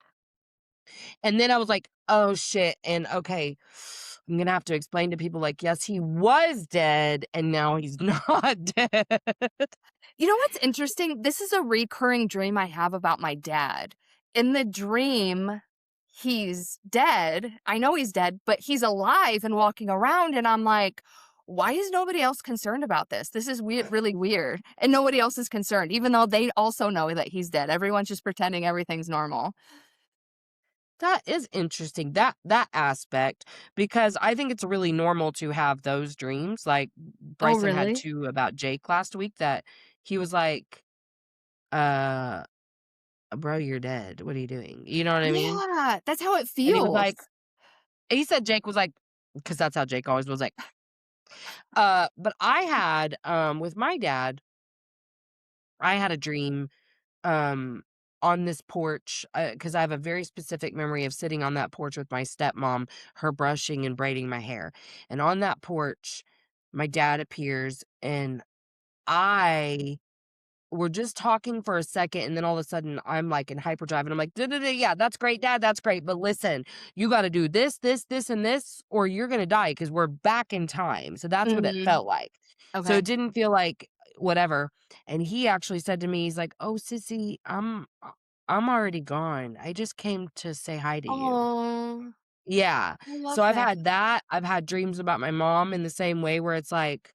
And then I was like, "Oh, shit," and okay, I'm gonna have to explain to people, like, yes, he was dead, and now he's not dead. You know what's interesting? This is a recurring dream I have about my dad. In the dream, he's dead. I know he's dead, but he's alive and walking around, and I'm like, "Why is nobody else concerned about this? This is weird, really weird." And nobody else is concerned, even though they also know that he's dead. Everyone's just pretending everything's normal. That is interesting, that aspect, because I think it's really normal to have those dreams, like, Oh, Bryson had really? 2 about Jake last week that he was like, "Uh, bro, you're dead. What are you doing?" You know what I mean? Yeah, that's how it And he was feels. like he said Jake was like, because that's how Jake always was like, but I had, with my dad, I had a dream, um, on this porch, because I have a very specific memory of sitting on that porch with my stepmom, her brushing and braiding my hair, and on that porch, my dad appears, and I we're just talking for a second, and then all of a sudden, I'm, like, in hyperdrive, and I'm like, "Duh, duh, duh, yeah, that's great, dad, that's great, but listen, you gotta do this, this, this, and this, or you're gonna die because 'cause we're back in time." So that's what it Mhm. felt like. So Okay. it didn't feel like whatever, and he actually said to me, he's like, "Oh, sissy, I'm already gone. I just came to say hi to you." Oh, Yeah. I love So I've that. had that. I've had dreams about my mom in the same way where it's like,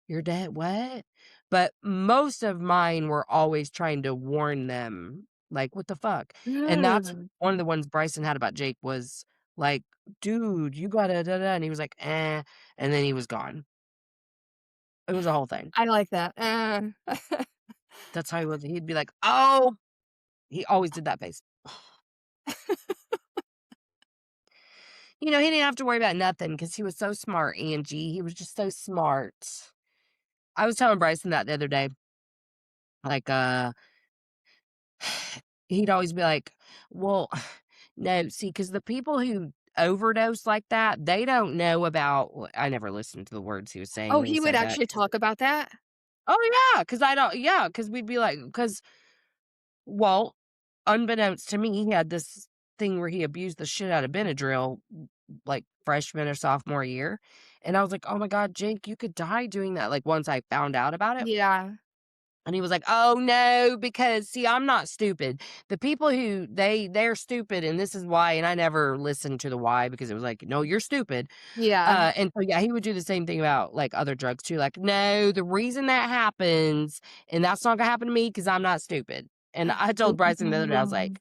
"You're dead? What?" But most of mine were always trying to warn them, like, "What the fuck?" And that's Mm. one of the ones Bryson had about Jake was like, "Dude, you gotta da da," and he was like, "Eh," and then he was gone. It was a whole thing. I like that. That's how he was. He'd be like, "Oh," he always did that face. You know, he didn't have to worry about nothing because he was so smart, Angie. He was just so smart. I was telling Bryson that the other day, like, he'd always be like, "Well, no, see, because the people who overdose like that, they don't know about" I never listened to the words he was saying Oh, when he he would said that actually 'cause talk about that? oh, yeah, because I don't yeah, because we'd be like, because well, unbeknownst to me, he had this thing where he abused the shit out of Benadryl, like, freshman or sophomore year, and I was like, "Oh my god, Jake, you could die doing that," like, once I found out about it. Yeah. And he was like, "Oh, no, because see, I'm not stupid. The people who they're stupid, and this is why." And I never listened to the why because it was like, "No, you're stupid." Yeah. And so, yeah, he would do the same thing about, like, other drugs too, like, "No, the reason that happens, and that's not gonna happen to me because 'cause I'm not stupid." And I told Bryson the other day, I was Ooh. like,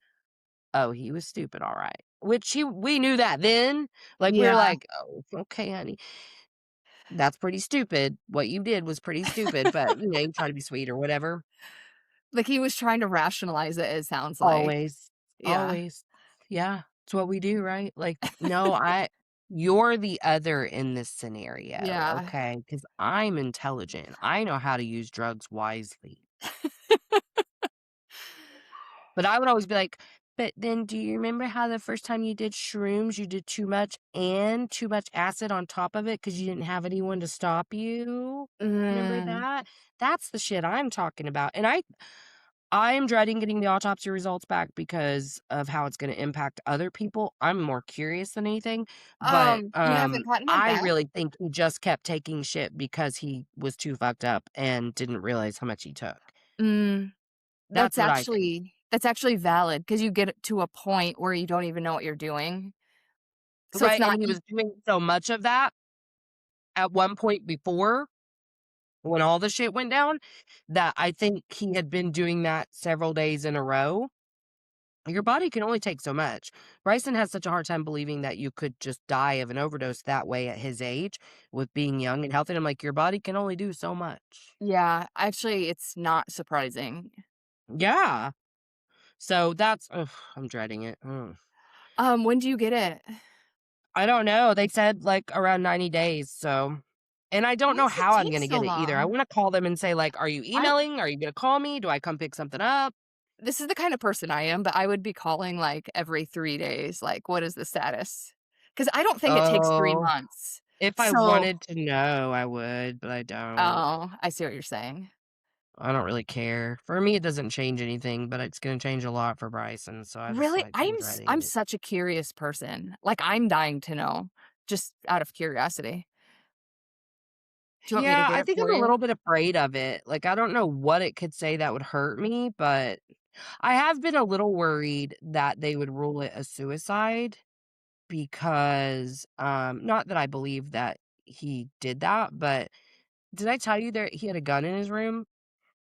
"Oh, he was stupid, alright." Which we knew that then. Like, we were Yeah. like, "Oh, okay, honey. That's pretty stupid. What you did was pretty stupid, but, you know, you try to be sweet or whatever." Like, he was trying to rationalize it sounds like. Always, Yeah. always. Yeah, it's what we do, right? Like, "No, you're the other in this scenario, Yeah. okay? Because 'Cause I'm intelligent. I know how to use drugs wisely." But I would always be like, "But then do you remember how the first time you did shrooms, you did too much and too much acid on top of it because you didn't have anyone to stop you? Remember Mm. that?" That's the shit I'm talking about, and I'm dreading getting the autopsy results back because of how it's gonna impact other people. I'm more curious than anything, but, You haven't gotten it I back? really think he just kept taking shit because he was too fucked up and didn't realize how much he took. Mm. That's what I think. That's actually valid because you get to a point where you don't even know what you're doing. So it's Right, and not he e was doing so much of that at one point before, when all the shit went down, that I think he had been doing that several days in a row. Your body can only take so much. Bryson has such a hard time believing that you could just die of an overdose that way at his age with being young and healthy. And I'm like, your body can only do so much. Yeah, actually, it's not surprising. Yeah. So that's, ugh, I'm dreading it. Ugh. When do you get it? I don't know. They said like around 90 days. So, and I don't Why know does it how I'm take going to so get it either. I long? want to call them and say, like, are you I emailing? Are you going to call me? Do I come pick something up? This is the kind of person I am, but I would be calling, like, every 3 days, like, "What is the status?" Because I don't think it takes 3 Oh, months. If I So wanted to know, I would, but I don't. oh, I see what you're saying. I don't really care. For me, it doesn't change anything, but it's gonna change a lot for Bryson, so I just, Really? like, I'm dreading I'm it. such a curious person. Like, I'm dying to know, just out of curiosity. Do you want me to Yeah, get I it think for I'm a you? little bit afraid of it. Like, I don't know what it could say that would hurt me, but I have been a little worried that they would rule it a suicide because, not that I believe that he did that, but did I tell you that he had a gun in his room?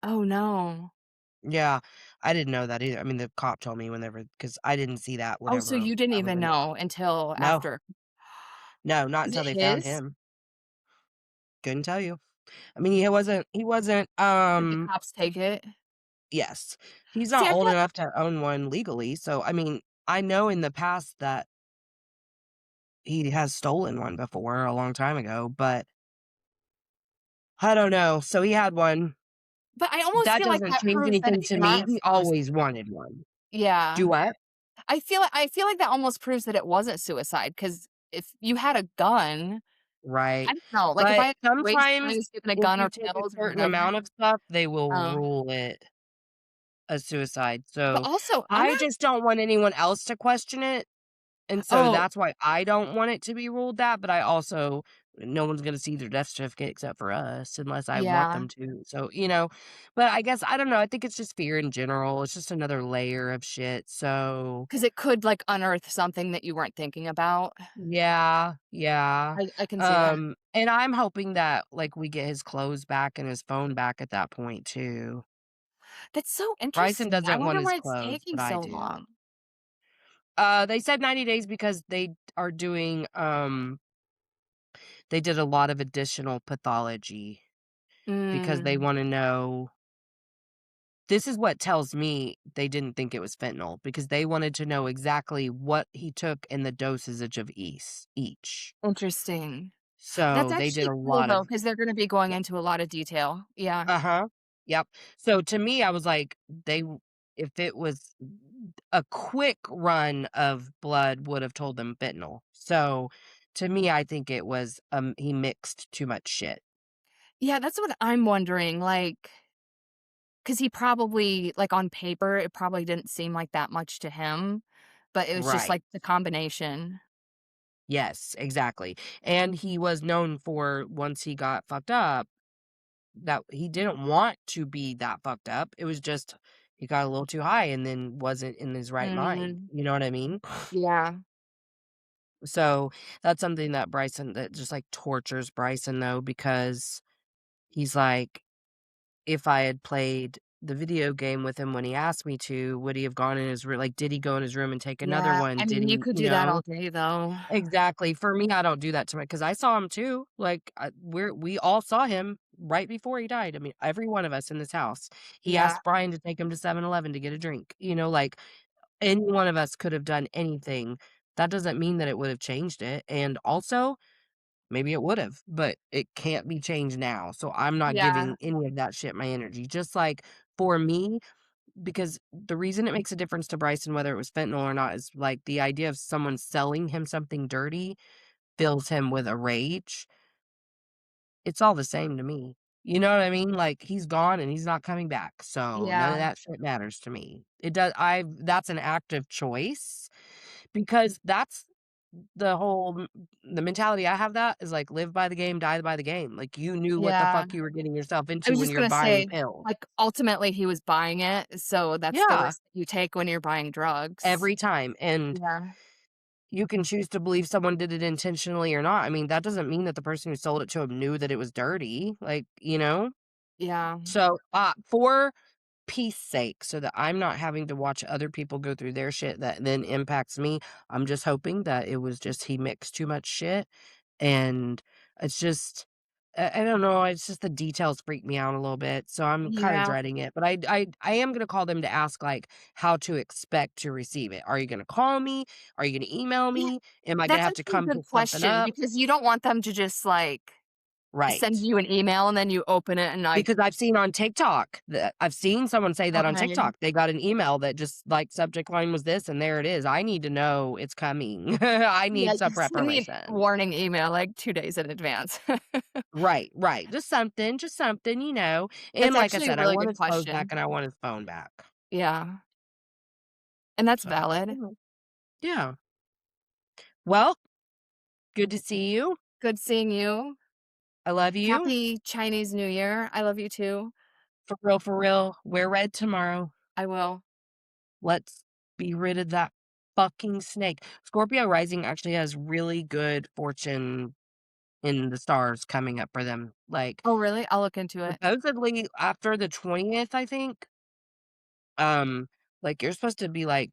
Oh, no. Yeah, I didn't know that either. I mean, the cop told me whenever, because I didn't see that Oh, so whenever you didn't I was even in it. know until No, after. no, not Is until it they found his? him. Couldn't tell you. I mean, he wasn't, Did the cops take it? yes. He's See, not I old feel enough to own one legally, so, I mean, I know in the past that he has stolen one before a long time ago, but I don't know. So he had one. but I almost That feel like doesn't that change proves that anything it's to me. not He suicide. always wanted one. Do Yeah. what? I feel like that almost proves that it wasn't suicide. Because if you had a gun, I Right. don't know, like, if I But had a situation where I sometimes was given a if gun you or take a pills or certain whatever. amount of stuff, they will um, rule it a suicide. but So also, I'm I not. just don't want anyone else to question it. And so Oh, that's why I don't want it to be ruled that, but I also no one's gonna see their death certificate except for us unless I want yeah. them to. So, but I guess I don't know, I think it's just fear in general. It's just another layer of shit. So, 'Cause it could, like, unearth something that you weren't thinking about. yeah, yeah. I can see that. And I'm hoping that like we get his clothes back and his phone back at that point too. That's so Bryson interesting. I doesn't want wonder his why it's clothes, taking but I so do. long. They said 90 days because they are doing they did a lot of additional pathology because they Mm, wanna know. This is what tells me they didn't think it was fentanyl because they wanted to know exactly what he took and the dosage of each. interesting. That's So, they did actually a cool, lot though, of. because 'cause they're gonna be going Yeah. into a lot of detail. Yeah. Uh-huh. Yep. So, to me, I was like, if it was a quick run of blood would have told them fentanyl. So, to me, I think it was, he mixed too much shit. Yeah, that's what I'm wondering, like, because he probably like, on paper, it probably didn't seem like that much to him, but it was just, Right. like, the combination. Yes, exactly. And he was known for once he got fucked up, that he didn't want to be that fucked up. It was just he got a little too high and then wasn't in his right mind. Mm, You know what I mean? yeah. So that's something that Bryson that just like tortures Bryson though, because he's like, if I had played the video game with him when he asked me to, would he have gone in his room? Like, did he go in his room and take another Yeah, one? I Did mean, you he, could do that all day, though. Exactly. For me, I don't do that to my because I saw him too. Like we all saw him right before he died. I mean, every one of us in this house. He Yeah, asked Brian to take him to 7-Eleven to get a drink. Like any one of us could have done anything. That doesn't mean that it would have changed it. And also, maybe it would have, but it can't be changed now. So I'm not yeah, giving any of that shit my energy. Just like for me, because the reason it makes a difference to Bryson, whether it was fentanyl or not, is like the idea of someone selling him something dirty fills him with a rage. It's all the same to me. You know what I mean? Like, he's gone and he's not coming back, so none of yeah, that shit matters to me. It does I That's an active choice because that's the mentality I have that is, like, live by the game, die by the game. Like, you knew what the yeah. fuck you were getting yourself I into was when just you're gonna buying say, pills. like, ultimately, he was buying it, so that's the Yeah, risk you take when you're buying drugs. every time, and Yeah, you can choose to believe someone did it intentionally or not. I mean, that doesn't mean that the person who sold it to him knew that it was dirty, like, you know? yeah, So, for peace sake, so that I'm not having to watch other people go through their shit that then impacts me, I'm just hoping that it was just he mixed too much shit, and it's just I don't know, it's just the details freak me out a little bit, so I'm kinda yeah, dreading it, but I am gonna call them to ask, like, how to expect to receive it. Are you gonna call me? Are you gonna email yeah. me? Am I gonna That's have to actually a come good pick something question up? because you don't want them to just, like send Right. you an email and then you open it and Because I've seen on TikTok that I've seen someone say that on okay. TikTok. They got an email that just like subject line was this and there it is. I need to know it's coming. I Yeah, need some just send me a preparation. warning email like 2 days in advance. Right, right. Just something, you know. And That's like I actually a said, I really want good his clothes back question. and I want his phone back. Yeah, and that's So, valid. yeah. Well, good to see you. Good seeing you. I love you. Happy Chinese New Year. I love you too. For real, for real. Wear red tomorrow. I will. Let's be rid of that fucking snake. Scorpio rising actually has really good fortune in the stars coming up for them. Like, Oh, really? I'll look into it. supposedly after the 20th, I think, um, like you're supposed to be like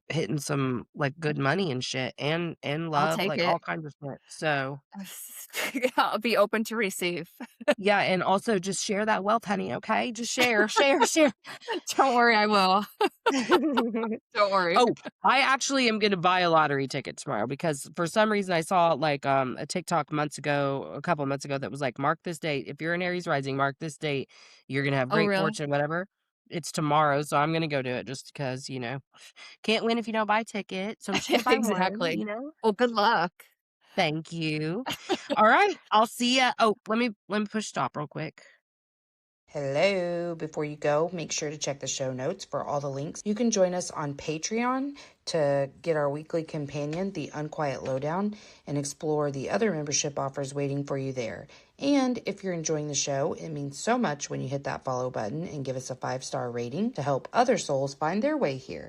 hitting some like good money and shit and I'll love, take like it. all kinds of shit. So I'll be open to receive. yeah, and also just share that wealth, honey, okay? Just share, share, share. Don't worry, I will. Don't worry. Oh, I actually am gonna buy a lottery ticket tomorrow because for some reason I saw like a TikTok a couple months ago that was like, mark this date. If you're an Aries rising, mark this date. You're gonna have Oh, great really? fortune, whatever. It's tomorrow, so I'm gonna go do it just because, can't win if you don't buy a ticket. So I'm just gonna buy one, Exactly. Well, good luck. Thank you. All right. I'll see ya. Oh, let me push stop real quick. Hello. Before you go, make sure to check the show notes for all the links. You can join us on Patreon to get our weekly companion, The Unquiet Lowdown, and explore the other membership offers waiting for you there. And if you're enjoying the show, it means so much when you hit that follow button and give us a 5-star rating to help other souls find their way here.